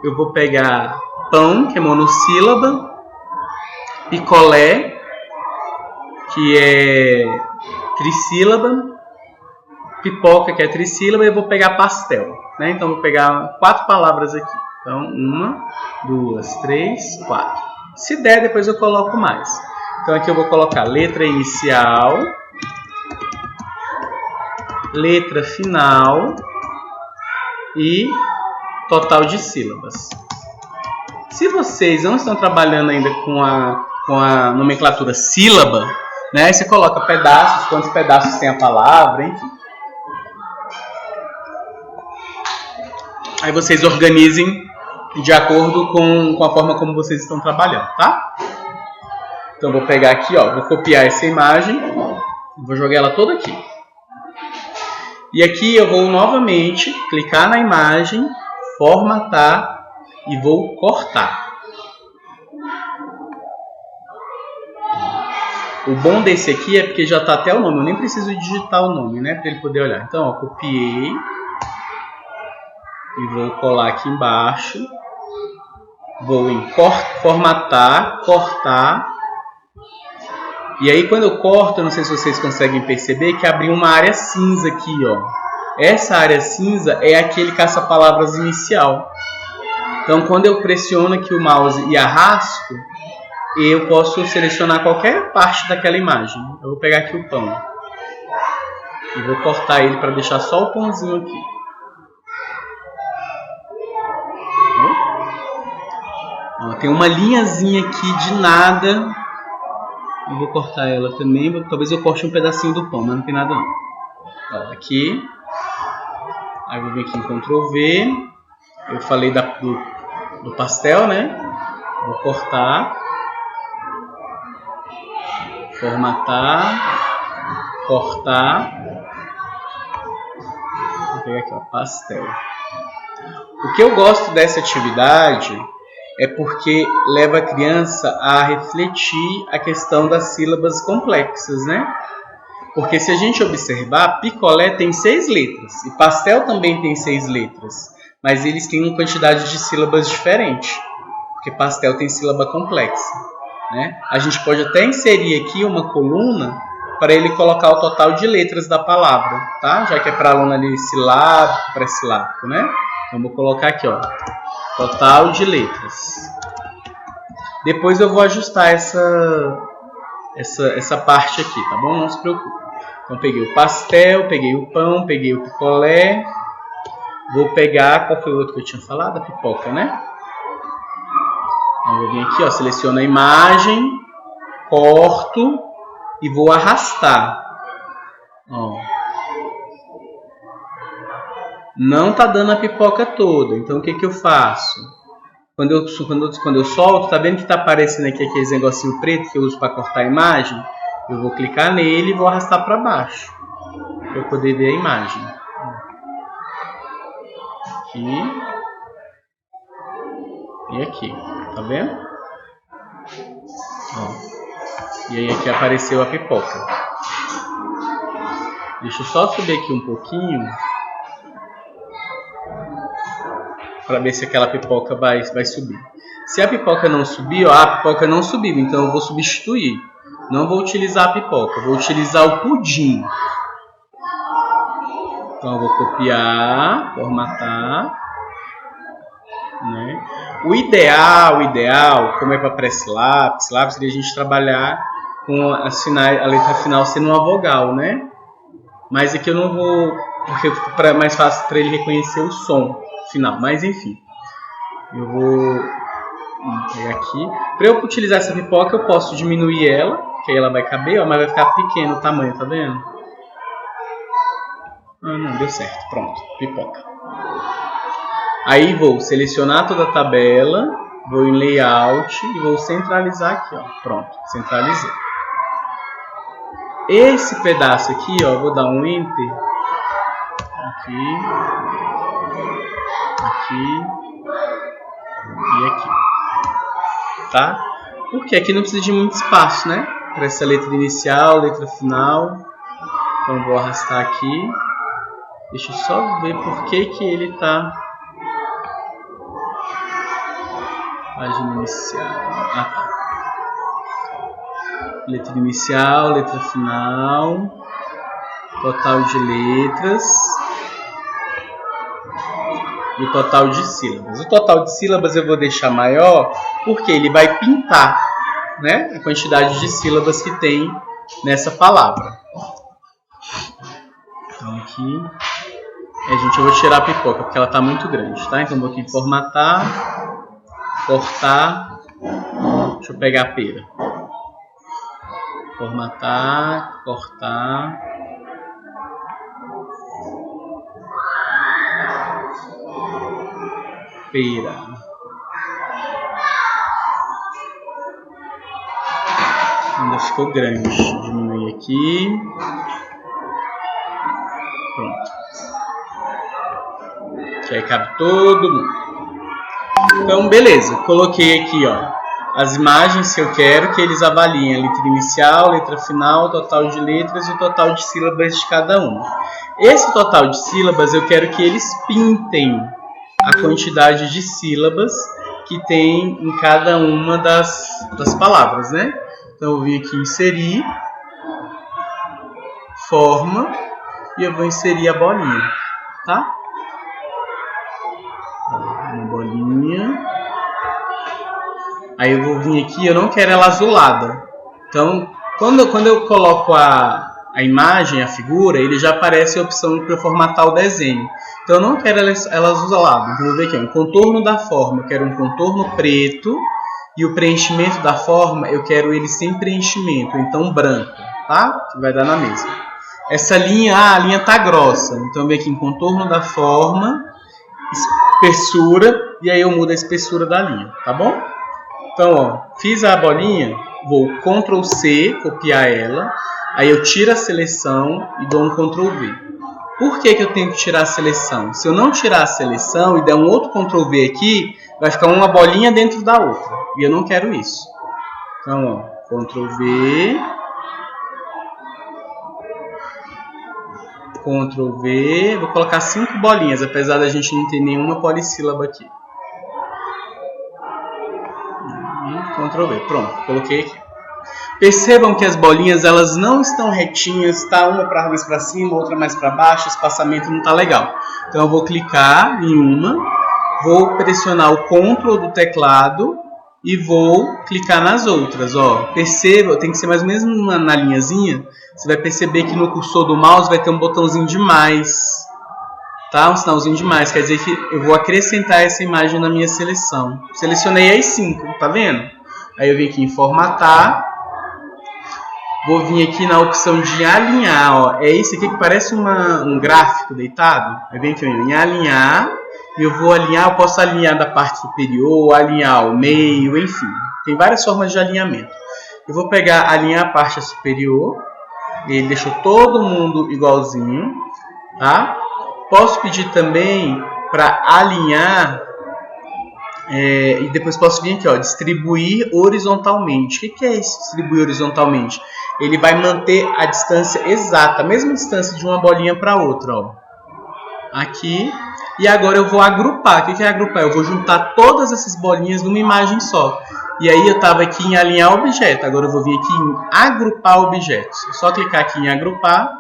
Eu vou pegar pão, que é monossílaba, picolé, que é trissílaba, pipoca, que é trissílaba, e eu vou pegar pastel, né? Então eu vou pegar 4 palavras aqui. Então, 1, 2, 3, 4. Se der, depois eu coloco mais. Então aqui eu vou colocar letra inicial, letra final e total de sílabas. Se vocês não estão trabalhando ainda com a nomenclatura sílaba, né, você coloca pedaços, quantos pedaços tem a palavra, enfim. Aí vocês organizem de acordo com a forma como vocês estão trabalhando, tá? Então eu vou pegar aqui, ó, vou copiar essa imagem, vou jogar ela toda aqui. E aqui eu vou novamente clicar na imagem, formatar e vou cortar. O bom desse aqui é porque já está até o nome, eu nem preciso digitar o nome, né, para ele poder olhar. Então, ó, copiei e vou colar aqui embaixo. Vou em formatar, cortar. E aí quando eu corto, eu não sei se vocês conseguem perceber que abriu uma área cinza aqui, ó. Essa área cinza é aquele caça-palavras inicial. Então quando eu pressiono aqui o mouse e arrasto, eu posso selecionar qualquer parte daquela imagem. Eu vou pegar aqui o pão. E vou cortar ele para deixar só o pãozinho aqui. Ó, tem uma linhazinha aqui de nada. Eu vou cortar ela também. Talvez eu corte um pedacinho do pão, mas não tem nada não. Ó, aqui. Aí eu vou vir aqui em Ctrl V. Eu falei do pastel, né? Vou cortar. Formatar. Cortar. Vou pegar aqui, ó, pastel. O que eu gosto dessa atividade é porque leva a criança a refletir a questão das sílabas complexas, né? Porque se a gente observar, picolé tem 6 letras e pastel também tem 6 letras, mas eles têm uma quantidade de sílabas diferente, porque pastel tem sílaba complexa, né? A gente pode até inserir aqui uma coluna para ele colocar o total de letras da palavra, tá? Já que é para aluno ali silábico, pré-silábico, né? Então, vou colocar aqui, ó, total de letras. Depois eu vou ajustar essa parte aqui, tá bom? Não se preocupe. Então, peguei o pastel, peguei o pão, peguei o picolé. Vou pegar, qual foi o outro que eu tinha falado? A pipoca, né? Então, eu vou vir aqui, ó, seleciono a imagem, corto e vou arrastar. Ó. Não tá dando a pipoca toda, então o que eu faço? Quando eu solto, tá vendo que tá aparecendo aqui aqueles negocinho preto que eu uso para cortar a imagem? Eu vou clicar nele e vou arrastar para baixo, para eu poder ver a imagem. Aqui. E aqui, tá vendo? Ó. E aí aqui apareceu a pipoca. Deixa eu só subir aqui um pouquinho para ver se aquela pipoca vai subir. Se a pipoca não subir, ó, a pipoca não subiu, então eu vou substituir. Não vou utilizar a pipoca, vou utilizar o pudim. Então eu vou copiar, formatar. Né? O ideal, como é para pré-silábico, seria a gente trabalhar com a letra final sendo uma vogal, né? Mas aqui eu não vou, porque é mais fácil para ele reconhecer o som final. Mas enfim, eu vou pegar aqui. Para eu utilizar essa pipoca, eu posso diminuir ela, que aí ela vai caber, ó, mas vai ficar pequeno o tamanho, tá vendo? Ah, não, deu certo. Pronto, pipoca. Aí vou selecionar toda a tabela, vou em Layout e vou centralizar aqui, ó. Pronto, centralizei. Esse pedaço aqui, ó, vou dar um Enter. Aqui. Aqui. E aqui. Tá? Porque aqui não precisa de muito espaço, né? Para essa letra inicial, letra final. Então vou arrastar aqui. Deixa eu só ver por que ele tá... Página inicial. Ah, tá. Letra inicial, letra final. Total de letras. E o total de sílabas. O total de sílabas eu vou deixar maior porque ele vai pintar, né, a quantidade de sílabas que tem nessa palavra. Então aqui, gente, eu vou tirar a pipoca porque ela está muito grande, tá? Então vou aqui em formatar, cortar. Deixa eu pegar a pera. Formatar, cortar. Pera. Ainda ficou grande. Diminuir aqui. Pronto. Que aí cabe todo mundo. Então, beleza. Coloquei aqui, ó, as imagens que eu quero que eles avaliem. A letra inicial, letra final, o total de letras e o total de sílabas de cada uma. Esse total de sílabas eu quero que eles pintem a quantidade de sílabas que tem em cada uma das palavras, né? Então eu vim aqui inserir, forma, e eu vou inserir a bolinha, tá? Uma bolinha. Aí eu vou vir aqui, eu não quero ela azulada. Então, quando eu coloco a imagem, a figura, ele já aparece a opção para eu formatar o desenho. Então eu não quero ela azulada. Então eu vou ver aqui, ó, o contorno da forma, eu quero um contorno preto. E o preenchimento da forma, eu quero ele sem preenchimento, então branco, tá? Que vai dar na mesma. Essa linha, a linha tá grossa. Então eu venho aqui em contorno da forma, espessura, e aí eu mudo a espessura da linha, tá bom? Então, ó, fiz a bolinha, vou Ctrl C, copiar ela, aí eu tiro a seleção e dou um Ctrl V. Por que eu tenho que tirar a seleção? Se eu não tirar a seleção e der um outro Ctrl V aqui, vai ficar uma bolinha dentro da outra. E eu não quero isso. Então, ó, Ctrl V. Ctrl V. Vou colocar 5 bolinhas, apesar da gente não ter nenhuma polissílaba aqui. E Ctrl V. Pronto, coloquei aqui. Percebam que as bolinhas elas não estão retinhas, tá? Uma mais para cima, outra mais para baixo, o espaçamento não tá legal. Então eu vou clicar em uma, vou pressionar o Ctrl do teclado e vou clicar nas outras, ó. Perceba, tem que ser mais ou menos na linhazinha. Você vai perceber que no cursor do mouse vai ter um botãozinho de mais, tá? Um sinalzinho de mais, quer dizer que eu vou acrescentar essa imagem na minha seleção. Selecionei as 5, tá vendo? Aí eu vim aqui em formatar, vou vir aqui na opção de alinhar, ó. É isso aqui que parece um gráfico deitado. Aí vem aqui em alinhar. E eu vou alinhar, eu posso alinhar da parte superior, alinhar ao meio, enfim. Tem várias formas de alinhamento. Eu vou pegar, alinhar a parte superior. Ele deixou todo mundo igualzinho, tá? Posso pedir também para alinhar, e depois posso vir aqui, ó, distribuir horizontalmente. O que é isso, distribuir horizontalmente? Ele vai manter a distância exata, a mesma distância de uma bolinha para outra, ó. Aqui. E agora eu vou agrupar. O que é agrupar? Eu vou juntar todas essas bolinhas numa imagem só. E aí eu estava aqui em alinhar objeto. Agora eu vou vir aqui em agrupar objetos. É só clicar aqui em agrupar.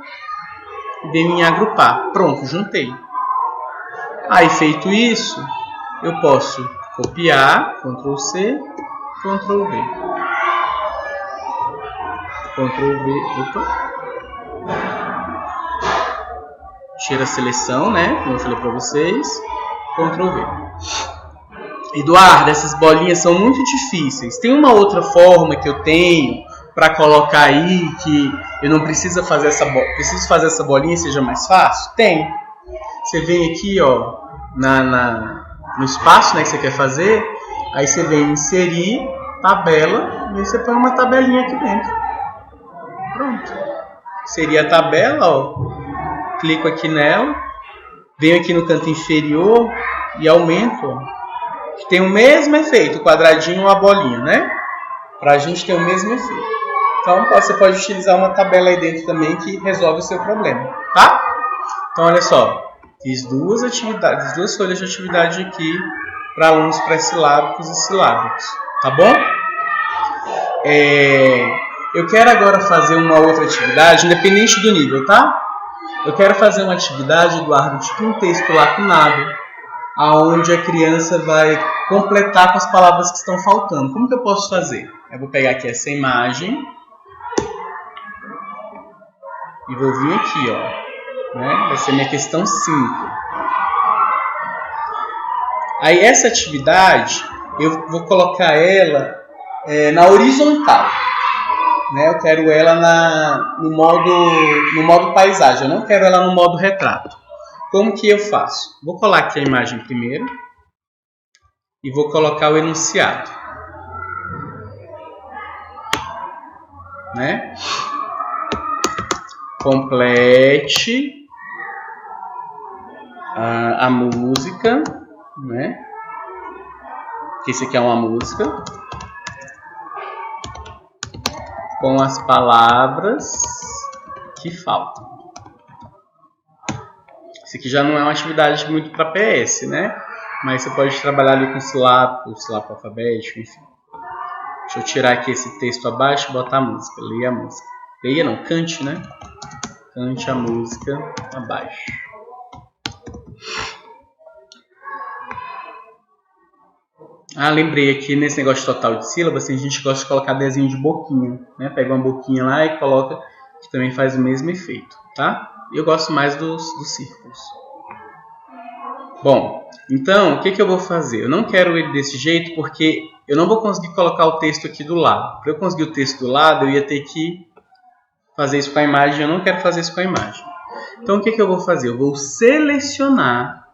E venho em agrupar. Pronto, juntei. Aí feito isso, eu posso copiar. Ctrl C, Ctrl V. Ctrl V. Opa. Tira a seleção, né? Como eu falei para vocês. Ctrl V. Eduardo, essas bolinhas são muito difíceis. Tem uma outra forma que eu tenho para colocar aí que eu não preciso fazer essa bolinha e seja mais fácil? Tem. Você vem aqui, ó, no espaço, né, que você quer fazer. Aí você vem em inserir tabela e aí você põe uma tabelinha aqui dentro. Pronto. Inserir a tabela, ó. Clico aqui nela, venho aqui no canto inferior e aumento, ó. Tem o mesmo efeito, o quadradinho ou a bolinha, né? Para a gente ter o mesmo efeito. Então você pode utilizar uma tabela aí dentro também que resolve o seu problema, tá? Então olha só, fiz duas folhas de atividade aqui para alunos pré-silábicos e silábicos, tá bom? Eu quero agora fazer uma outra atividade, independente do nível, tá? Eu quero fazer uma atividade, Eduardo, tipo um texto lacunado, onde a criança vai completar com as palavras que estão faltando. Como que eu posso fazer? Eu vou pegar aqui essa imagem e vou vir aqui, ó, né? Vai ser minha questão 5. Aí essa atividade, eu vou colocar ela na horizontal. Né? Eu quero ela no modo paisagem, eu não quero ela no modo retrato. Como que eu faço? Vou colar aqui a imagem primeiro e vou colocar o enunciado. Né? Complete a música, né? Que esse aqui é uma música. Com as palavras que faltam. Isso aqui já não é uma atividade muito para PS, né? Mas você pode trabalhar ali com silábico alfabético, enfim. Deixa eu tirar aqui esse texto abaixo e botar a música. Leia a música. Leia não, cante, né? Cante a música abaixo. Lembrei aqui nesse negócio total de sílabas, assim, a gente gosta de colocar desenho de boquinha, né? Pega uma boquinha lá e coloca, que também faz o mesmo efeito, tá? Eu gosto mais dos círculos. Bom, então, o que eu vou fazer? Eu não quero ele desse jeito porque eu não vou conseguir colocar o texto aqui do lado. Para eu conseguir o texto do lado, eu ia ter que fazer isso com a imagem, eu não quero fazer isso com a imagem. Então, o que eu vou fazer? Eu vou selecionar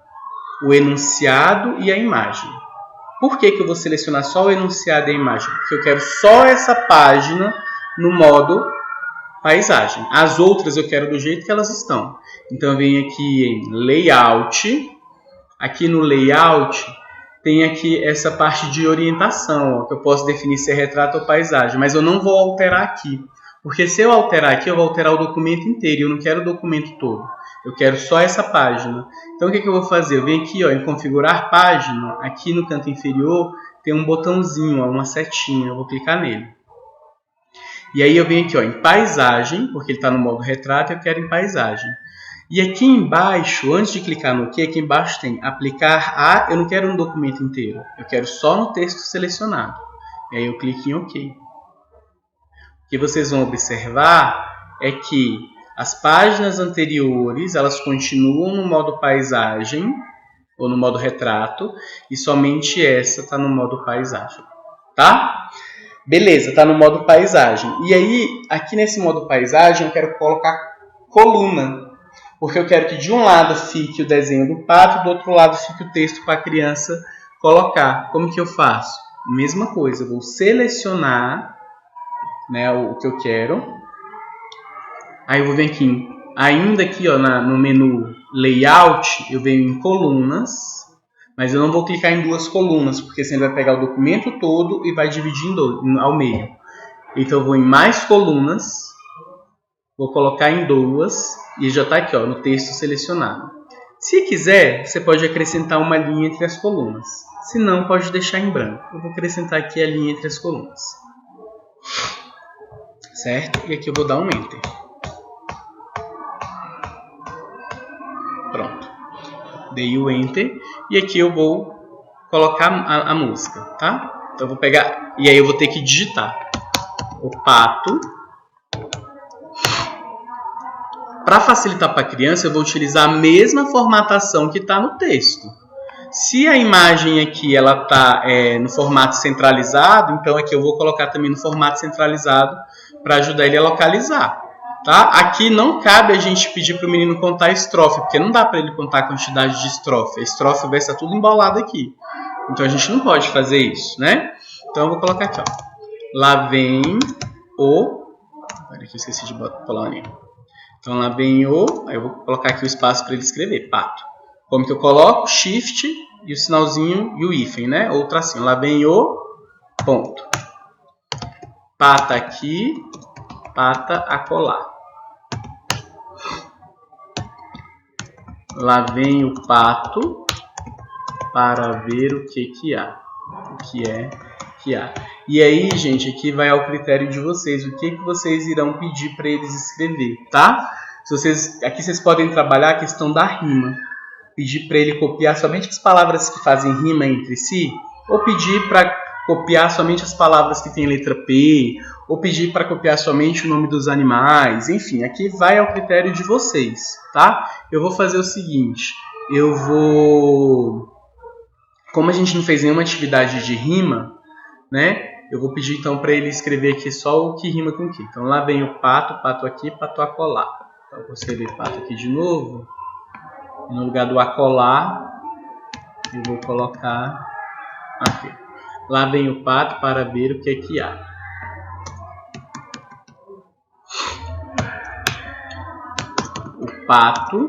o enunciado e a imagem. Por que eu vou selecionar só o enunciado e a imagem? Porque eu quero só essa página no modo paisagem. As outras eu quero do jeito que elas estão. Então eu venho aqui em Layout. Aqui no Layout tem aqui essa parte de orientação, ó, que eu posso definir se é retrato ou paisagem. Mas eu não vou alterar aqui. Porque se eu alterar aqui, eu vou alterar o documento inteiro. Eu não quero o documento todo. Eu quero só essa página. Então, o que eu vou fazer? Eu venho aqui, ó, em configurar página. Aqui no canto inferior tem um botãozinho, ó, uma setinha. Eu vou clicar nele. E aí eu venho aqui, ó, em paisagem, porque ele está no modo retrato, eu quero em paisagem. E aqui embaixo, antes de clicar no OK, aqui embaixo tem aplicar a... Eu não quero um documento inteiro, eu quero só no texto selecionado. E aí eu clico em OK. O que vocês vão observar é que as páginas anteriores, elas continuam no modo paisagem, ou no modo retrato, e somente essa está no modo paisagem, tá? Beleza, está no modo paisagem. E aí, aqui nesse modo paisagem, eu quero colocar coluna, porque eu quero que de um lado fique o desenho do pato, do outro lado fique o texto para a criança colocar. Como que eu faço? Mesma coisa, eu vou selecionar, né, o que eu quero. Aí eu vou vir aqui, ainda aqui, ó, no menu Layout, eu venho em colunas, mas eu não vou clicar em duas colunas, porque senão ele vai pegar o documento todo e vai dividir ao meio. Então eu vou em mais colunas, vou colocar em duas, e já está aqui, ó, no texto selecionado. Se quiser, você pode acrescentar uma linha entre as colunas. Se não, pode deixar em branco. Eu vou acrescentar aqui a linha entre as colunas. Certo? E aqui eu vou dar um Enter. Pronto. Dei o Enter. E aqui eu vou colocar a música, tá? Então eu vou pegar... E aí eu vou ter que digitar o pato. Para facilitar para a criança, eu vou utilizar a mesma formatação que está no texto. Se a imagem aqui ela está no formato centralizado, então aqui eu vou colocar também no formato centralizado para ajudar ele a localizar. Tá? Aqui não cabe a gente pedir para o menino contar a estrofe, porque não dá para ele contar a quantidade de estrofe. A estrofe vai estar tudo embolado aqui. Então a gente não pode fazer isso, né? Então eu vou colocar aqui, ó. Lá vem o... Peraí que eu esqueci de colar o anel. Então lá vem o... Aí eu vou colocar aqui o espaço para ele escrever, pato. Como que eu coloco? Shift e o sinalzinho e o hífen, né? Ou tracinho. Lá vem o ponto. Pata aqui, pata acolá. Lá vem o pato para ver o que há. O que é que há. E aí, gente, aqui vai ao critério de vocês. O que vocês irão pedir para eles escrever, tá? Aqui vocês podem trabalhar a questão da rima. Pedir para ele copiar somente as palavras que fazem rima entre si, ou pedir para copiar somente as palavras que têm letra P, ou pedir para copiar somente o nome dos animais, enfim, aqui vai ao critério de vocês, tá? Eu vou fazer o seguinte, como a gente não fez nenhuma atividade de rima, né? Eu vou pedir então para ele escrever aqui só o que rima com o que. Então lá vem o pato, pato aqui, pato acolá. Então eu vou escrever pato aqui de novo. No lugar do acolá, eu vou colocar aqui. Lá vem o pato para ver o que há. O pato,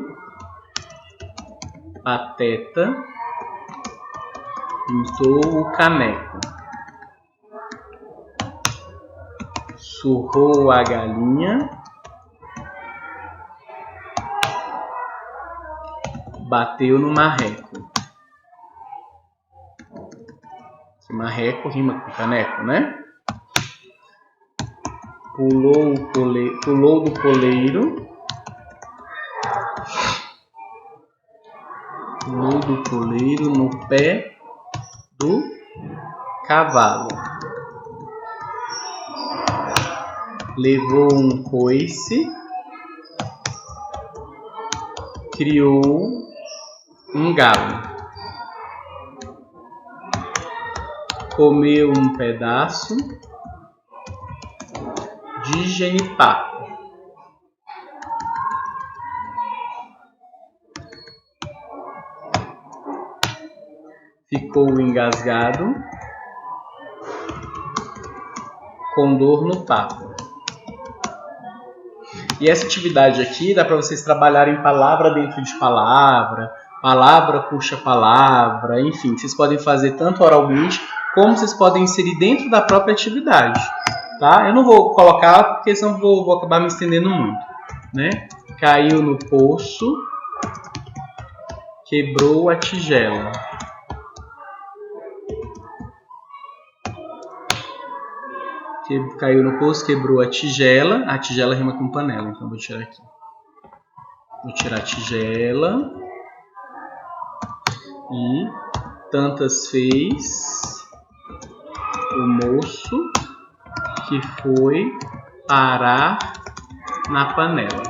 pateta, pintou o caneco. Surrou a galinha. Bateu no marreco. Esse marreco rima com caneco, né? Pulou do poleiro. Pulou do poleiro no pé do cavalo. Levou um coice. Criou um galo. Comeu um pedaço de jenipapo. Ficou engasgado com dor no papo. E essa atividade aqui dá para vocês trabalharem palavra dentro de palavra, palavra puxa palavra, enfim, vocês podem fazer tanto oralmente como vocês podem inserir dentro da própria atividade, tá? Eu não vou colocar porque senão vou acabar me estendendo muito, né? Caiu no poço, quebrou a tigela. Que caiu no poço, quebrou a tigela rima com panela, então vou tirar aqui. Vou tirar a tigela. E tantas fez o moço que foi parar na panela.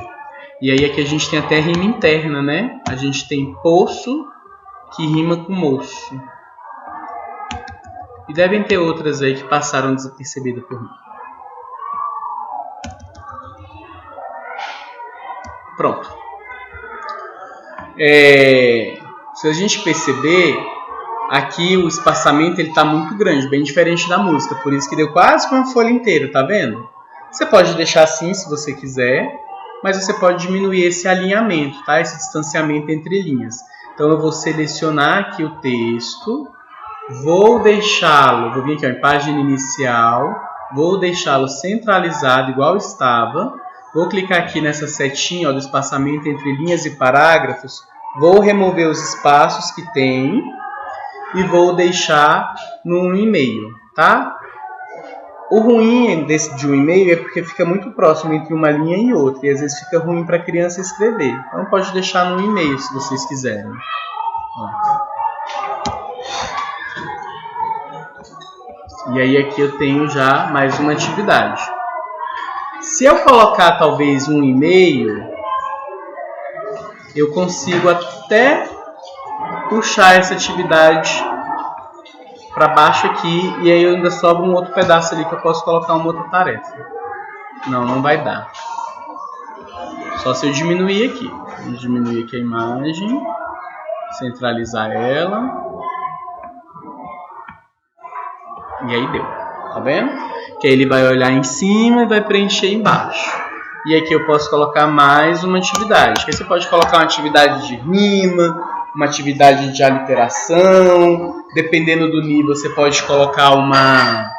E aí aqui a gente tem até rima interna, né? A gente tem poço que rima com moço. E devem ter outras aí que passaram desapercebidas por mim. Pronto. Se a gente perceber, aqui o espaçamento está muito grande, bem diferente da música. Por isso que deu quase uma folha inteira, tá vendo? Você pode deixar assim se você quiser, mas você pode diminuir esse alinhamento, tá? Esse distanciamento entre linhas. Então eu vou selecionar aqui o texto. Vou deixá-lo, vou vir aqui ó, em página inicial, vou deixá-lo centralizado igual estava, vou clicar aqui nessa setinha ó, do espaçamento entre linhas e parágrafos, vou remover os espaços que tem e vou deixar no 1,5, tá? O ruim de um e-mail é porque fica muito próximo entre uma linha e outra, e às vezes fica ruim para a criança escrever, então pode deixar no e-mail se vocês quiserem. Ó. E aí aqui eu tenho já mais uma atividade. Se eu colocar talvez um e-mail, eu consigo até puxar essa atividade para baixo aqui e aí ainda sobra um outro pedaço ali que eu posso colocar uma outra tarefa. Não vai dar. Só se eu diminuir aqui. Vou diminuir aqui a imagem, centralizar ela. E aí deu, tá vendo? Que aí ele vai olhar em cima e vai preencher embaixo. E aqui eu posso colocar mais uma atividade. Aqui você pode colocar uma atividade de rima, uma atividade de aliteração. Dependendo do nível, você pode colocar uma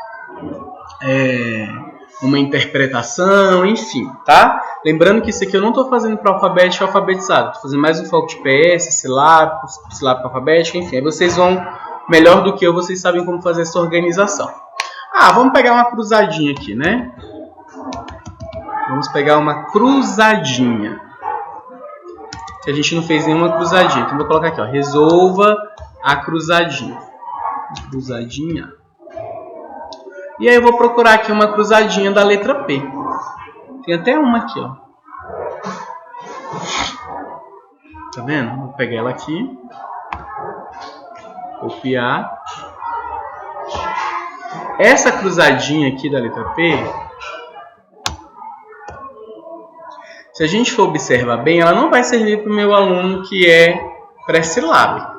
interpretação, enfim, tá? Lembrando que isso aqui eu não estou fazendo para alfabético e alfabetizado. Estou fazendo mais um foco de PS, silábico alfabético, enfim. Aí vocês vão... Melhor do que eu, vocês sabem como fazer essa organização. Vamos pegar uma cruzadinha aqui, né? Vamos pegar uma cruzadinha. Que a gente não fez nenhuma cruzadinha. Então, vou colocar aqui, ó. Resolva a cruzadinha. Cruzadinha. E aí, eu vou procurar aqui uma cruzadinha da letra P. Tem até uma aqui, ó. Tá vendo? Vou pegar ela aqui. Copiar. Essa cruzadinha aqui da letra P, se a gente for observar bem, ela não vai servir para o meu aluno que é pré-silábico.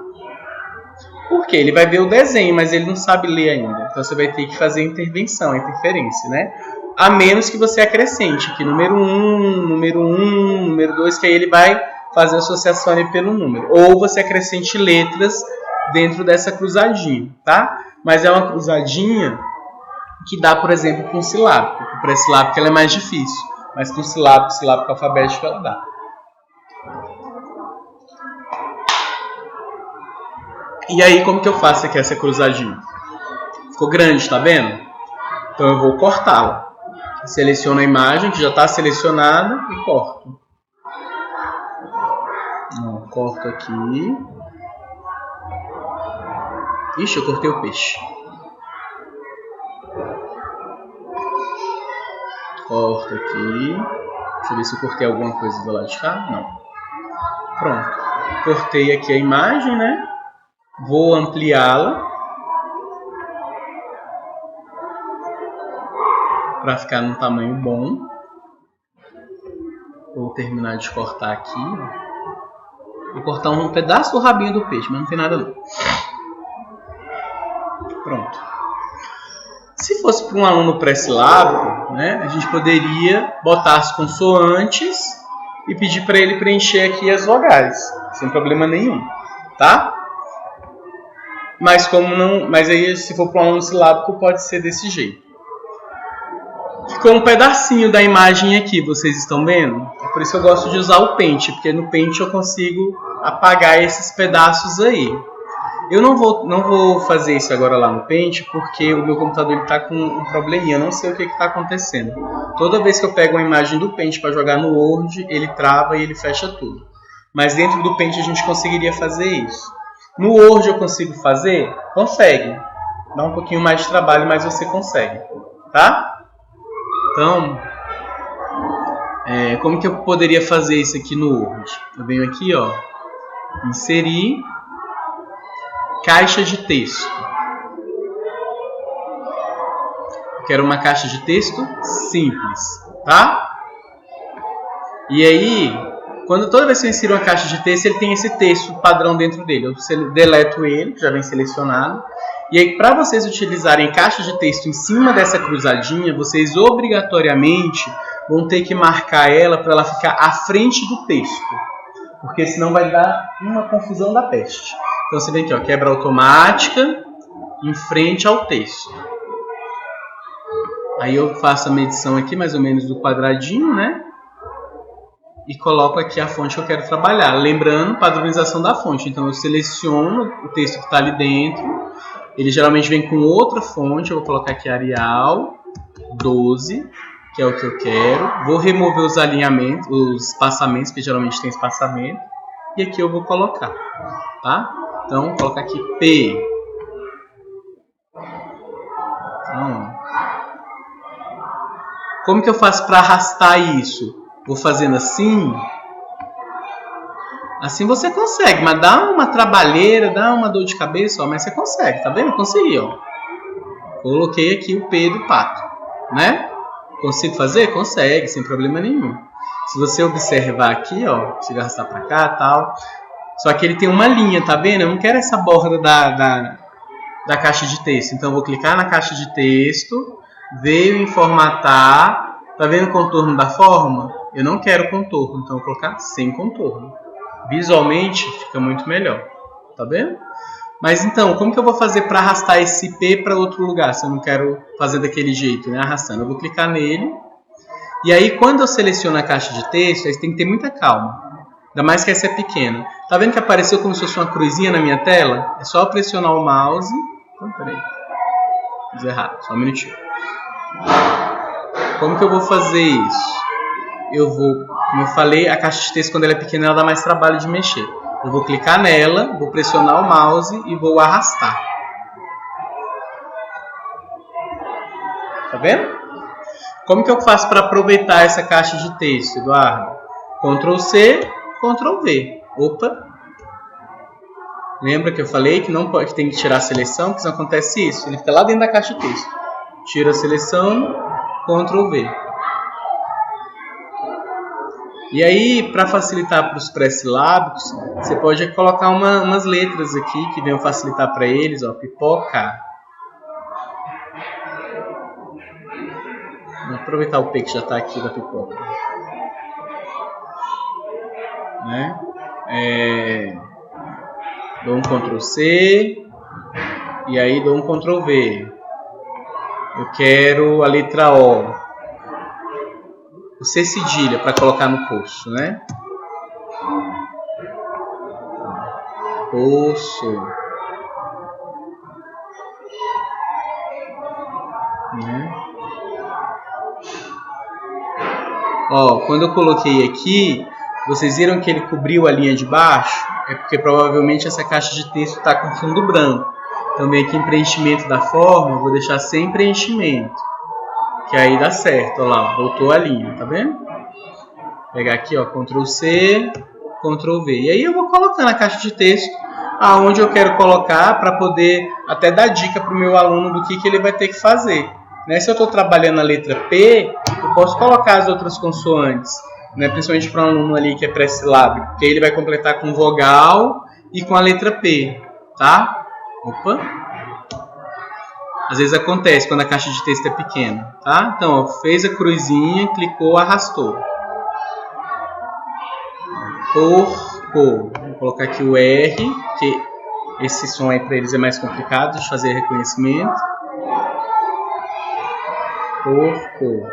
Por quê? Ele vai ver o desenho, mas ele não sabe ler ainda. Então você vai ter que fazer intervenção, interferência, né? A menos que você acrescente aqui número 1, número 2, que aí ele vai fazer a associação ali pelo número. Ou você acrescente letras dentro dessa cruzadinha, tá? Mas é uma cruzadinha que dá, por exemplo, com silábico. Com pré-silábico ela é mais difícil, mas com silábico alfabético ela dá. E aí, como que eu faço aqui essa cruzadinha? Ficou grande, tá vendo? Então eu vou cortá-la. Seleciono a imagem que já está selecionada e corto. Corto aqui. Ixi, eu cortei o peixe. Corto aqui. Deixa eu ver se eu cortei alguma coisa do lado de cá. Não. Pronto. Cortei aqui a imagem, né? Vou ampliá-la. Para ficar num tamanho bom. Vou terminar de cortar aqui. Vou cortar um pedaço do rabinho do peixe, mas não tem nada não. Pronto. Se fosse para um aluno pré-silábico, né, a gente poderia botar as consoantes e pedir para ele preencher aqui as vogais, sem problema nenhum, tá? Mas como não, mas aí se for para um aluno silábico pode ser desse jeito. Ficou um pedacinho da imagem aqui, vocês estão vendo? É por isso que eu gosto de usar o pente, porque no pente eu consigo apagar esses pedaços aí. Eu não vou fazer isso agora lá no Paint, porque o meu computador está com um probleminha, eu não sei o que está acontecendo. Toda vez que eu pego uma imagem do Paint para jogar no Word, ele trava e ele fecha tudo. Mas dentro do Paint a gente conseguiria fazer isso. No Word eu consigo fazer? Consegue. Dá um pouquinho mais de trabalho, mas você consegue. Tá? Então, como que eu poderia fazer isso aqui no Word? Eu venho aqui, ó, inserir caixa de texto. Eu quero uma caixa de texto simples, tá? E aí, toda vez que eu insiro uma caixa de texto, ele tem esse texto padrão dentro dele. Eu deleto ele, já vem selecionado. E aí, para vocês utilizarem caixa de texto em cima dessa cruzadinha, vocês obrigatoriamente vão ter que marcar ela para ela ficar à frente do texto. Porque senão vai dar uma confusão da peste. Então você vem aqui, ó, quebra automática em frente ao texto. Aí eu faço a medição aqui, mais ou menos do quadradinho, né? E coloco aqui a fonte que eu quero trabalhar. Lembrando, padronização da fonte. Então eu seleciono o texto que está ali dentro. Ele geralmente vem com outra fonte. Eu vou colocar aqui Arial 12, que é o que eu quero. Vou remover os alinhamentos, os espaçamentos, que geralmente tem espaçamento. E aqui eu vou colocar, tá? Então, vou colocar aqui P. Então, como que eu faço para arrastar isso? Vou fazendo assim. Assim você consegue, mas dá uma trabalheira, dá uma dor de cabeça, ó, mas você consegue, tá vendo? Consegui, ó. Coloquei aqui o P do pato, né? Consigo fazer? Consegue, sem problema nenhum. Se você observar aqui, ó, consigo arrastar para cá e tal. Só que ele tem uma linha, tá vendo? Eu não quero essa borda da caixa de texto. Então, eu vou clicar na caixa de texto, veio em formatar. Tá vendo o contorno da forma? Eu não quero contorno, então eu vou colocar sem contorno. Visualmente, fica muito melhor. Tá vendo? Mas então, como que eu vou fazer para arrastar esse P para outro lugar, se eu não quero fazer daquele jeito, né? Arrastando. Eu vou clicar nele. E aí, quando eu seleciono a caixa de texto, aí você tem que ter muita calma. Ainda mais que essa é pequena. Tá vendo que apareceu como se fosse uma cruzinha na minha tela? É só pressionar o mouse. Peraí. Fiz errado, só um minutinho. Como que eu vou fazer isso? Eu vou, como eu falei, a caixa de texto quando ela é pequena ela dá mais trabalho de mexer. Eu vou clicar nela, vou pressionar o mouse e vou arrastar. Tá vendo? Como que eu faço para aproveitar essa caixa de texto, Eduardo? Ctrl C, Ctrl V. Opa! Lembra que eu falei que não pode, que tem que tirar a seleção, porque senão acontece isso. Ele fica lá dentro da caixa de texto. Tira a seleção, Ctrl V. E aí, para facilitar para os pré-silábicos, você pode colocar umas letras aqui que venham facilitar para eles, ó, pipoca. Vou aproveitar o P que já está aqui da pipoca. Né? Dou um Ctrl C e aí dou um Ctrl V. Eu quero a letra O. O C cedilha para colocar no poço, né? Poço. Né? Ó, quando eu coloquei aqui, vocês viram que ele cobriu a linha de baixo? É porque provavelmente essa caixa de texto está com fundo branco. Então, vem aqui em preenchimento da forma, eu vou deixar sem preenchimento. Que aí dá certo, olha lá, voltou a linha, tá vendo? Vou pegar aqui, ó, Ctrl C, Ctrl V. E aí eu vou colocar na caixa de texto aonde eu quero colocar para poder até dar dica para o meu aluno do que ele vai ter que fazer. Né? Se eu estou trabalhando a letra P, eu posso colocar as outras consoantes, né? Principalmente para um aluno ali que é pré-silábico, porque ele vai completar com vogal e com a letra P, tá? Opa! Às vezes acontece quando a caixa de texto é pequena, tá? Então, ó, fez a cruzinha, clicou, arrastou. Porco. Vou colocar aqui o R, que esse som aí para eles é mais complicado de fazer reconhecimento. Porco.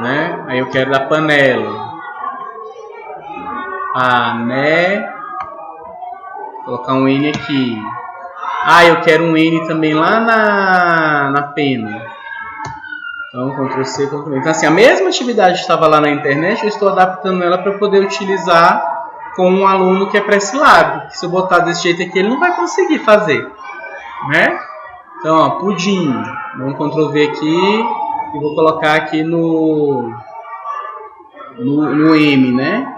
Né? Aí eu quero da panela. Ané. Vou colocar um N aqui. Ah, eu quero um N também lá na pena. Então, Ctrl C, Ctrl V. Então, assim, a mesma atividade que estava lá na internet, eu estou adaptando ela para poder utilizar com um aluno que é pré-silábico. Se eu botar desse jeito aqui, ele não vai conseguir fazer, né? Então, ó, pudim. Vamos Ctrl V aqui e vou colocar aqui no M, né?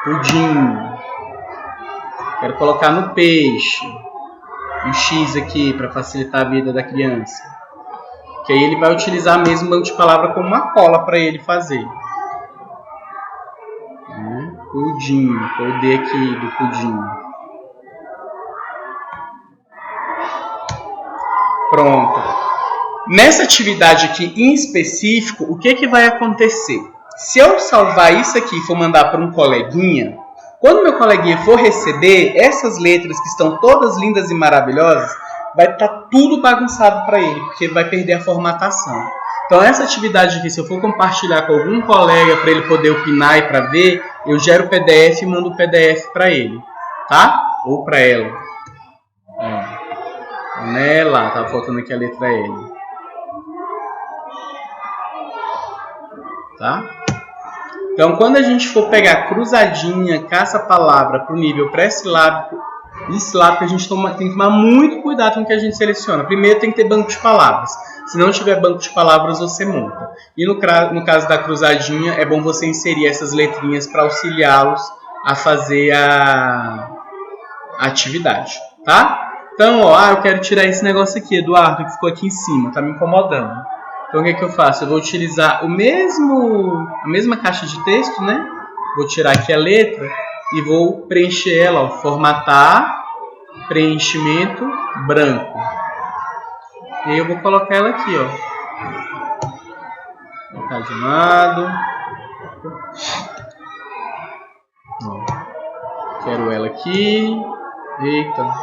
Pudim. Quero colocar no peixe. Um X aqui para facilitar a vida da criança. Que aí ele vai utilizar mesmo o banco de palavra como uma cola para ele fazer. Pudim, o D aqui do pudim. Pronto. Nessa atividade aqui em específico, o que vai acontecer? Se eu salvar isso aqui e for mandar para um coleguinha, quando meu coleguinha for receber, essas letras que estão todas lindas e maravilhosas, vai estar tudo bagunçado para ele, porque ele vai perder a formatação. Então, essa atividade aqui, se eu for compartilhar com algum colega para ele poder opinar e para ver, eu gero o PDF e mando o PDF para ele, tá? Ou para ela. Nela, tá faltando aqui a letra L. Tá? Então, quando a gente for pegar cruzadinha, caça-palavra para o nível pré-silábico e silábico, a gente tem que tomar muito cuidado com o que a gente seleciona. Primeiro tem que ter banco de palavras. Se não tiver banco de palavras, você monta. E no caso da cruzadinha, é bom você inserir essas letrinhas para auxiliá-los a fazer a atividade. Tá? Então, ó, eu quero tirar esse negócio aqui, Eduardo, que ficou aqui em cima, tá me incomodando. Então, o que eu faço? Eu vou utilizar a mesma caixa de texto, né? Vou tirar aqui a letra e vou preencher ela, ó, formatar, preenchimento, branco. E aí eu vou colocar ela aqui, ó. Vou colocar de um lado. Ó. Quero ela aqui. Eita,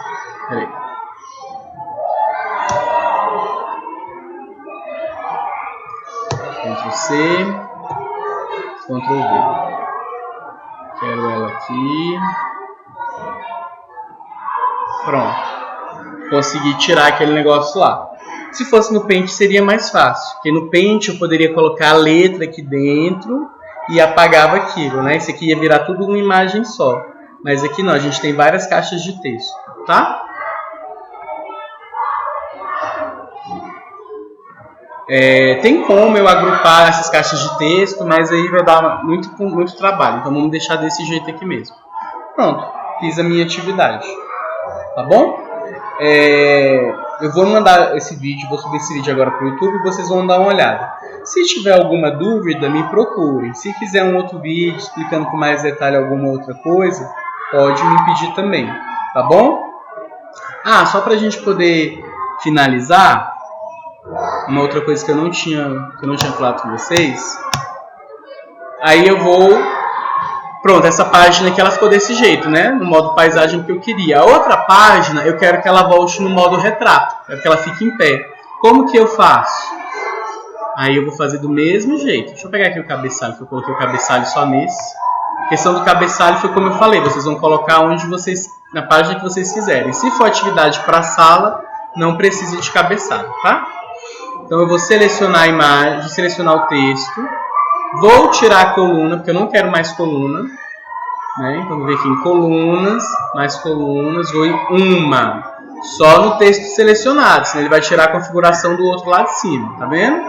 peraí. Ctrl C, Ctrl V. Quero ela aqui. Pronto. Consegui tirar aquele negócio lá. Se fosse no Paint seria mais fácil, porque no Paint eu poderia colocar a letra aqui dentro e apagava aquilo, né? Isso aqui ia virar tudo uma imagem só. Mas aqui não, a gente tem várias caixas de texto, tá? Tem como eu agrupar essas caixas de texto, mas aí vai dar muito trabalho. Então vamos deixar desse jeito aqui mesmo. Pronto, fiz a minha atividade. Tá bom? Eu vou mandar esse vídeo, vou subir esse vídeo agora para o YouTube e vocês vão dar uma olhada. Se tiver alguma dúvida, me procurem. Se quiser um outro vídeo explicando com mais detalhe alguma outra coisa, pode me pedir também. Tá bom? Ah, só para a gente poder finalizar, uma outra coisa que eu não tinha falado com vocês. Aí eu vou... Pronto, essa página aqui ela ficou desse jeito, né? No modo paisagem que eu queria. A outra página eu quero que ela volte no modo retrato. Quero que ela fique em pé. Como que eu faço? Aí eu vou fazer do mesmo jeito. Deixa eu pegar aqui o cabeçalho, que eu coloquei o cabeçalho só nesse. A questão do cabeçalho foi como eu falei. Vocês vão colocar onde vocês... na página que vocês quiserem. Se for atividade para a sala, não precisa de cabeçalho, tá? Então eu vou selecionar a imagem, selecionar o texto, vou tirar a coluna, porque eu não quero mais coluna, né? Então vou vir aqui em colunas, mais colunas, vou em uma, só no texto selecionado, senão ele vai tirar a configuração do outro lado de cima, tá vendo?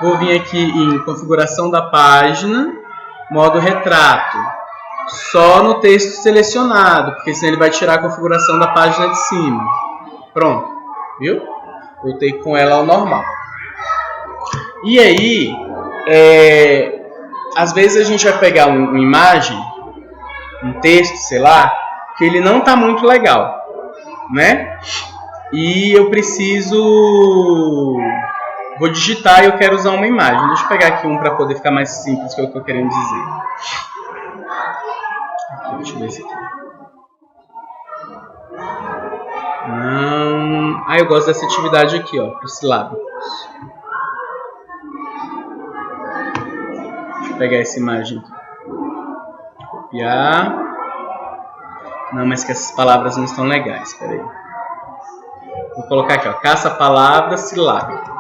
Vou vir aqui em configuração da página, modo retrato, só no texto selecionado, porque senão ele vai tirar a configuração da página de cima. Pronto, viu? Voltei com ela ao normal. E aí, às vezes a gente vai pegar uma imagem, um texto, sei lá, que ele não está muito legal, né? E eu preciso... Vou digitar e eu quero usar uma imagem. Deixa eu pegar aqui um para poder ficar mais simples, que é o que eu estou querendo dizer. Aqui, deixa eu ver esse aqui. Eu gosto dessa atividade aqui, ó, para os silábicos. Deixa eu pegar essa imagem aqui. Copiar. Não, mas que essas palavras não estão legais. Espera aí. Vou colocar aqui, ó. Caça-palavra silábica.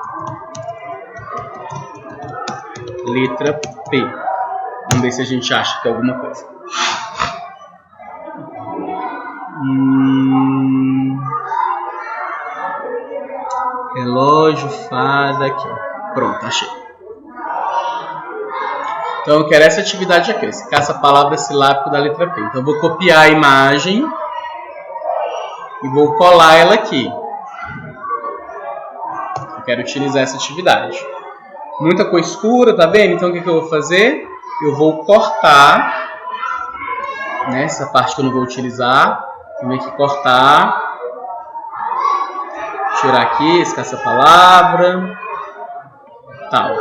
Letra P. Vamos ver se a gente acha que é alguma coisa. Relógio, fada, aqui, ó. Pronto, achei. Então eu quero essa atividade aqui, esse caça-palavra silábico da letra P. Então eu vou copiar a imagem e vou colar ela aqui. Eu quero utilizar essa atividade. Muita cor escura, tá vendo? Então o que eu vou fazer? Eu vou cortar, né, essa parte que eu não vou utilizar. Vou aqui cortar. Tirar aqui esse caça-palavra. Tal.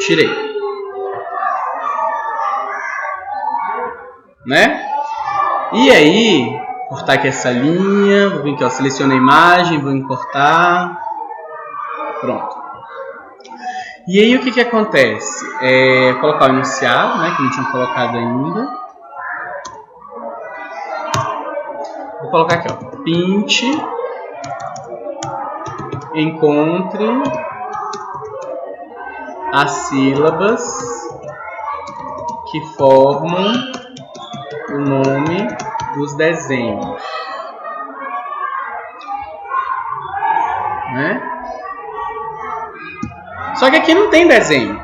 Tirei. Né? E aí, cortar aqui essa linha. Vou vir aqui, ó, seleciono a imagem, vou encortar. Pronto. E aí o que acontece? Colocar o enunciado, né, que não tinha colocado ainda. Vou colocar aqui, ó. Pinte, encontre as sílabas que formam o nome dos desenhos. Né? Só que aqui não tem desenho.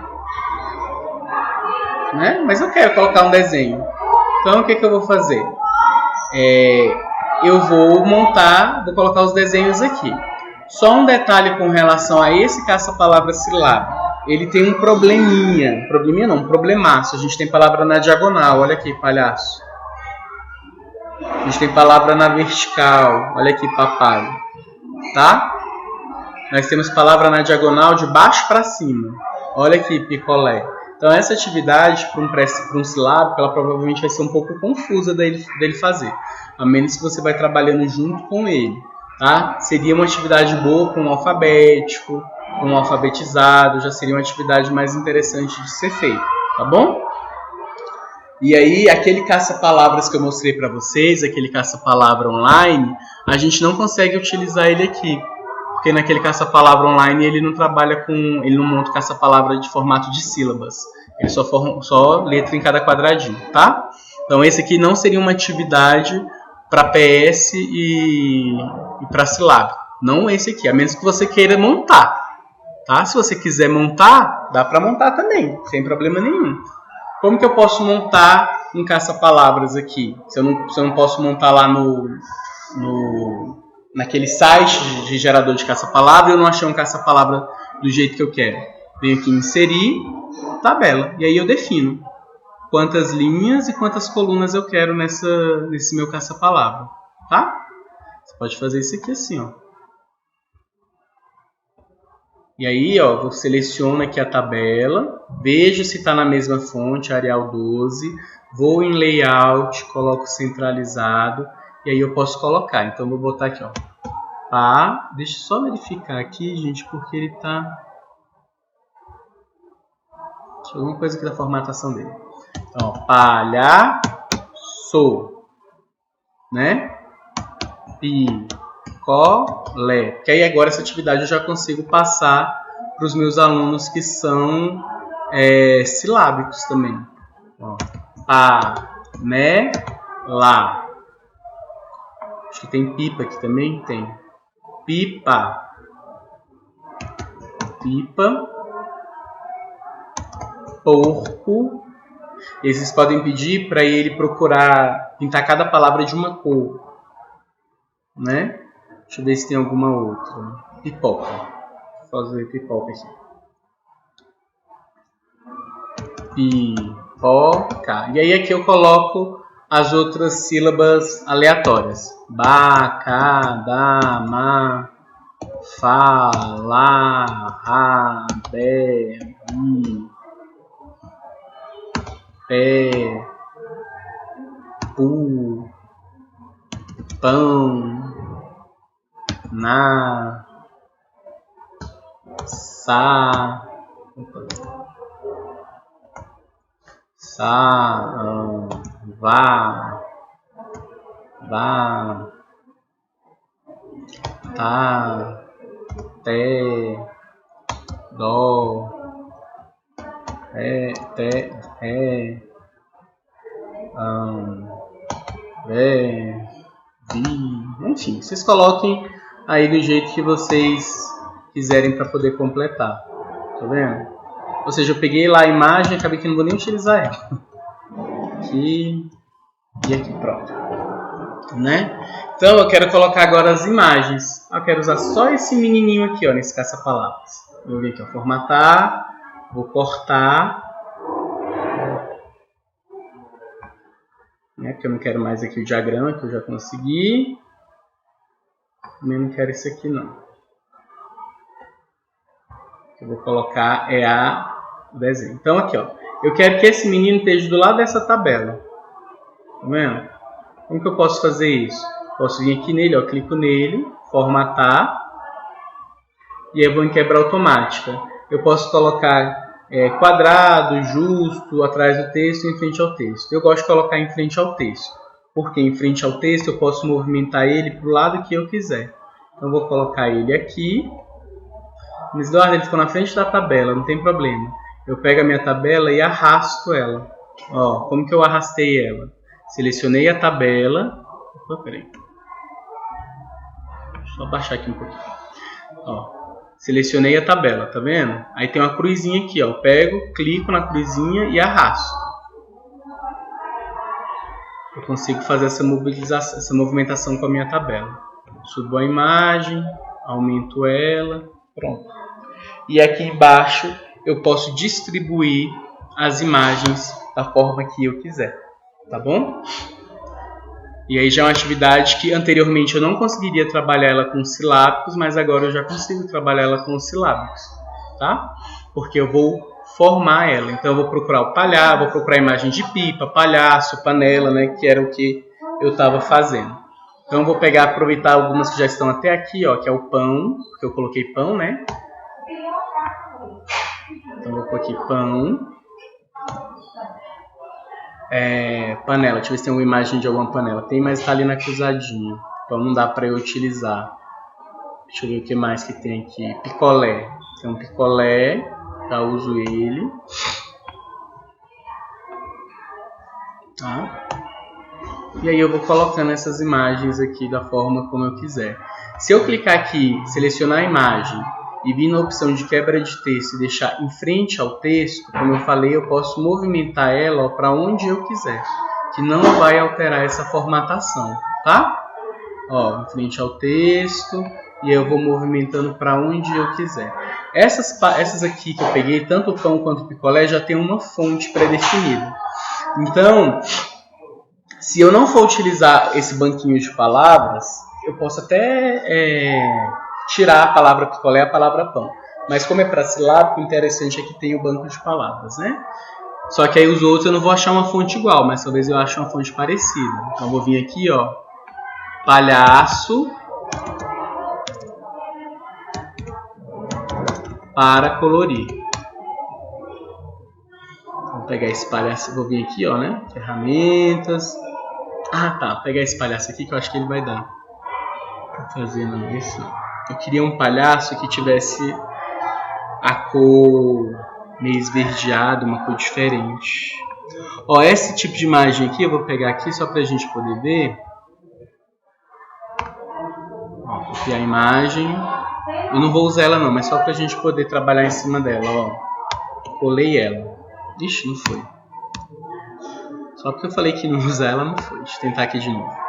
Né? Mas eu quero colocar um desenho. Então o que eu vou fazer? Eu vou colocar os desenhos aqui. Só um detalhe com relação a esse caça-palavra silábico. Ele tem um probleminha. Probleminha não, um problemaço. A gente tem palavra na diagonal. Olha aqui, palhaço. A gente tem palavra na vertical. Olha aqui, papai. Tá? Nós temos palavra na diagonal de baixo para cima. Olha aqui, picolé. Então, essa atividade para um silábico, ela provavelmente vai ser um pouco confusa dele fazer. A menos que você vai trabalhando junto com ele. Tá? Seria uma atividade boa com um alfabético, com um alfabetizado. Já seria uma atividade mais interessante de ser feita. Tá bom? E aí, aquele caça-palavras que eu mostrei para vocês, aquele caça-palavra online, a gente não consegue utilizar ele aqui. Porque naquele caça-palavra online ele não trabalha ele não monta caça-palavra de formato de sílabas. Ele só letra em cada quadradinho, tá? Então esse aqui não seria uma atividade para PS e para silábico. Não esse aqui, a menos que você queira montar. Tá? Se você quiser montar, dá para montar também, sem problema nenhum. Como que eu posso montar um caça-palavras aqui? Se eu não posso montar lá naquele site de gerador de caça-palavra, eu não achei um caça-palavra do jeito que eu quero. Venho aqui em inserir, tabela. E aí eu defino quantas linhas e quantas colunas eu quero nesse meu caça-palavra. Tá? Você pode fazer isso aqui assim, ó. E aí, ó, eu seleciono aqui a tabela, vejo se está na mesma fonte, Arial 12, vou em Layout, coloco centralizado, e aí eu posso colocar. Então, eu vou botar aqui, ó. Deixa eu só verificar aqui, gente, porque ele tá... Deixa eu ver alguma coisa aqui da formatação dele. Então, ó, palhaço, né? Picolé. Porque aí agora essa atividade eu já consigo passar para os meus alunos que são silábicos também. Ó, panela. Acho que tem pipa aqui também? Tem. Pipa. Porco. E vocês podem pedir para ele procurar pintar cada palavra de uma cor. Né? Deixa eu ver se tem alguma outra. Pipoca. Vou fazer pipoca aqui. Pipoca. E aí aqui eu coloco as outras sílabas aleatórias. Ba, ca, da, ma, fa, la, ra, be, i, pé, pu, pão, na, sa, vá, tá, té, dó, ré, ré, vi, enfim, vocês coloquem aí do jeito que vocês quiserem para poder completar, tá vendo? Ou seja, eu peguei lá a imagem e acabei que não vou nem utilizar ela. Aqui e aqui, pronto, né? Então eu quero colocar agora as imagens. Eu quero usar só esse menininho aqui, ó, nesse caça-palavras. Vou vir aqui, ó, formatar, vou cortar, né? Porque eu não quero mais aqui o diagrama que eu já consegui. Também não quero esse aqui não. Eu vou colocar o desenho. Então aqui, ó, eu quero que esse menino esteja do lado dessa tabela. Tá vendo? Como que eu posso fazer isso? Posso vir aqui nele, ó, clico nele, formatar, e aí eu vou em quebra automática. Eu posso colocar quadrado, justo, atrás do texto e em frente ao texto. Eu gosto de colocar em frente ao texto, porque em frente ao texto eu posso movimentar ele para o lado que eu quiser. Então eu vou colocar ele aqui. Mas Eduardo, ele ficou na frente da tabela, não tem problema. Eu pego a minha tabela e arrasto ela. Ó, como que eu arrastei ela? Selecionei a tabela. Opa, peraí. Deixa eu abaixar aqui um pouquinho. Ó, selecionei a tabela, tá vendo? Aí tem uma cruzinha aqui, ó. Eu pego, clico na cruzinha e arrasto. Eu consigo fazer essa movimentação com a minha tabela. Subo a imagem, aumento ela, pronto. E aqui embaixo eu posso distribuir as imagens da forma que eu quiser, tá bom? E aí já é uma atividade que anteriormente eu não conseguiria trabalhar ela com silábicos, mas agora eu já consigo trabalhar ela com os silábicos, tá? Porque eu vou formar ela. Então eu vou procurar o palhaço, vou procurar a imagem de pipa, palhaço, panela, né? Que era o que eu estava fazendo. Então eu vou pegar, aproveitar algumas que já estão até aqui, ó, que é o pão, porque eu coloquei pão, né? Então eu vou pôr aqui pão. Panela, deixa eu ver se tem uma imagem de alguma panela. Tem, mas está ali na cruzadinha. Então não dá para eu utilizar. Deixa eu ver o que mais que tem aqui. Picolé. Tem um picolé, já uso ele. Tá? E aí eu vou colocando essas imagens aqui da forma como eu quiser. Se eu clicar aqui, selecionar a imagem e vir na opção de quebra de texto e deixar em frente ao texto, como eu falei, eu posso movimentar ela para onde eu quiser, que não vai alterar essa formatação, tá? Ó, em frente ao texto, e eu vou movimentando para onde eu quiser. Essas aqui que eu peguei, tanto o pão quanto o picolé, já tem uma fonte pré-definida. Então, se eu não for utilizar esse banquinho de palavras, eu posso até tirar a palavra picolé e a palavra pão. Mas como é para silábico, o interessante é que tem o banco de palavras, né? Só que aí os outros eu não vou achar uma fonte igual, mas talvez eu ache uma fonte parecida. Então eu vou vir aqui, ó, palhaço para colorir. Vou pegar esse palhaço, vou vir aqui, ó, né? Ferramentas. Ah, tá. Vou pegar esse palhaço aqui que eu acho que ele vai dar pra fazer, não, esse não. Eu queria um palhaço que tivesse a cor meio esverdeada, uma cor diferente. Ó, esse tipo de imagem aqui eu vou pegar aqui só pra gente poder ver. Ó, copiar a imagem. Eu não vou usar ela não, mas só pra gente poder trabalhar em cima dela, ó. Colei ela. Ixi, não foi. Só porque eu falei que não usar ela, não foi. Deixa eu tentar aqui de novo.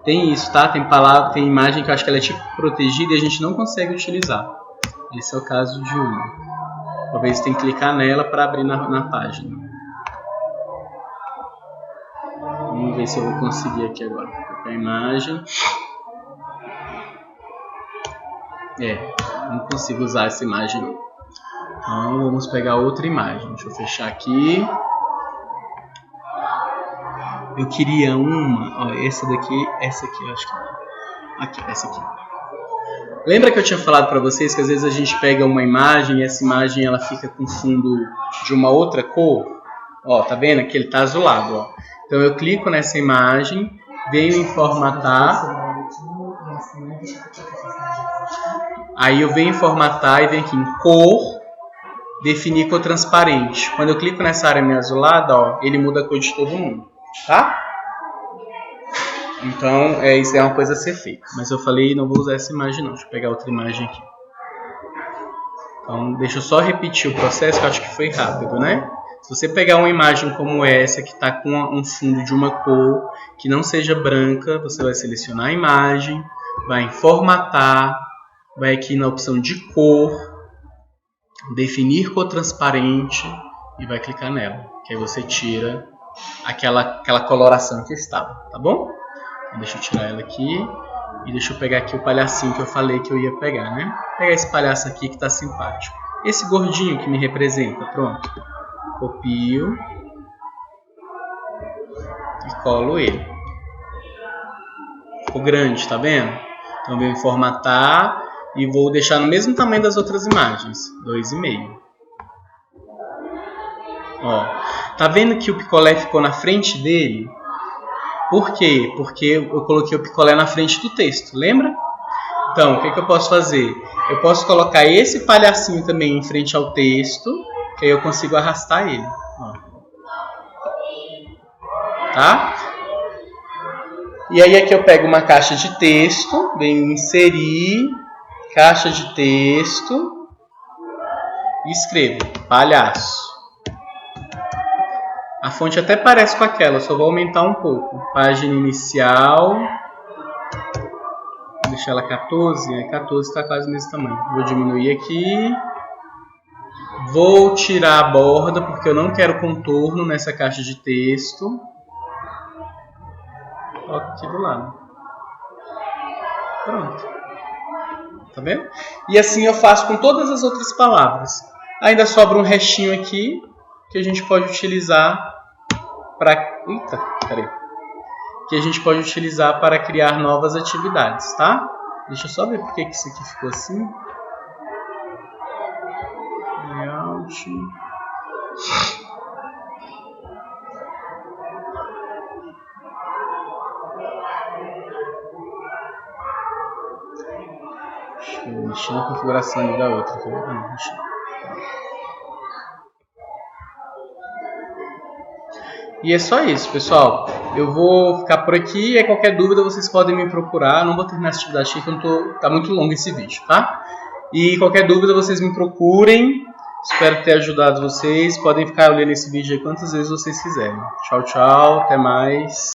Tem isso, tá? Tem palavra, tem imagem que eu acho que ela é tipo protegida e a gente não consegue utilizar. Esse é o caso de uma. Talvez tem que clicar nela para abrir na página. Vamos ver se eu vou conseguir aqui agora. Vou colocar a imagem. Não consigo usar essa imagem não. Então vamos pegar outra imagem. Deixa eu fechar aqui. Eu queria uma, ó, essa aqui eu acho que não. Aqui, essa aqui. Lembra que eu tinha falado para vocês que às vezes a gente pega uma imagem e essa imagem ela fica com fundo de uma outra cor? Ó, tá vendo? Aqui ele tá azulado, ó. Então eu clico nessa imagem, venho em formatar. Aí eu venho em formatar e venho aqui em cor, definir cor transparente. Quando eu clico nessa área meio azulada, ó, ele muda a cor de todo mundo, tá? Então, isso é uma coisa a ser feita. Mas eu falei, não vou usar essa imagem não. Deixa eu pegar outra imagem aqui. Então, deixa eu só repetir o processo, que eu acho que foi rápido, né? Se você pegar uma imagem como essa, que está com um fundo de uma cor que não seja branca, você vai selecionar a imagem, vai em formatar, vai aqui na opção de cor, definir cor transparente e vai clicar nela. Que aí você tira aquela coloração que estava, tá bom? Então, deixa eu tirar ela aqui e deixa eu pegar aqui o palhacinho que eu falei que eu ia pegar, né? Vou pegar esse palhaço aqui que está simpático. Esse gordinho que me representa, pronto. Copio e colo ele. Ficou grande, tá vendo? Então eu venho formatar e vou deixar no mesmo tamanho das outras imagens, 2,5. Ó, tá vendo que o picolé ficou na frente dele? Por quê? Porque eu coloquei o picolé na frente do texto, lembra? Então, o que eu posso fazer? Eu posso colocar esse palhacinho também em frente ao texto, que aí eu consigo arrastar ele. Ó. Tá? E aí aqui eu pego uma caixa de texto, venho inserir, caixa de texto, e escrevo palhaço. A fonte até parece com aquela, só vou aumentar um pouco. Página inicial. Vou deixar ela 14, 14 está quase o mesmo tamanho. Vou diminuir aqui. Vou tirar a borda, porque eu não quero contorno nessa caixa de texto. Coloco aqui do lado. Pronto. Tá vendo? E assim eu faço com todas as outras palavras. Ainda sobra um restinho aqui, que a gente pode utilizar para... Eita, peraí. Que a gente pode utilizar para criar novas atividades, tá? Deixa eu só ver por que isso aqui ficou assim. Layout. Deixa eu mexer na configuração ali da outra. E é só isso, pessoal. Eu vou ficar por aqui e qualquer dúvida vocês podem me procurar. Não vou terminar essa atividade aqui, porque tá muito longo esse vídeo, tá? E qualquer dúvida vocês me procurem. Espero ter ajudado vocês. Podem ficar olhando esse vídeo aí quantas vezes vocês quiserem. Tchau, tchau. Até mais.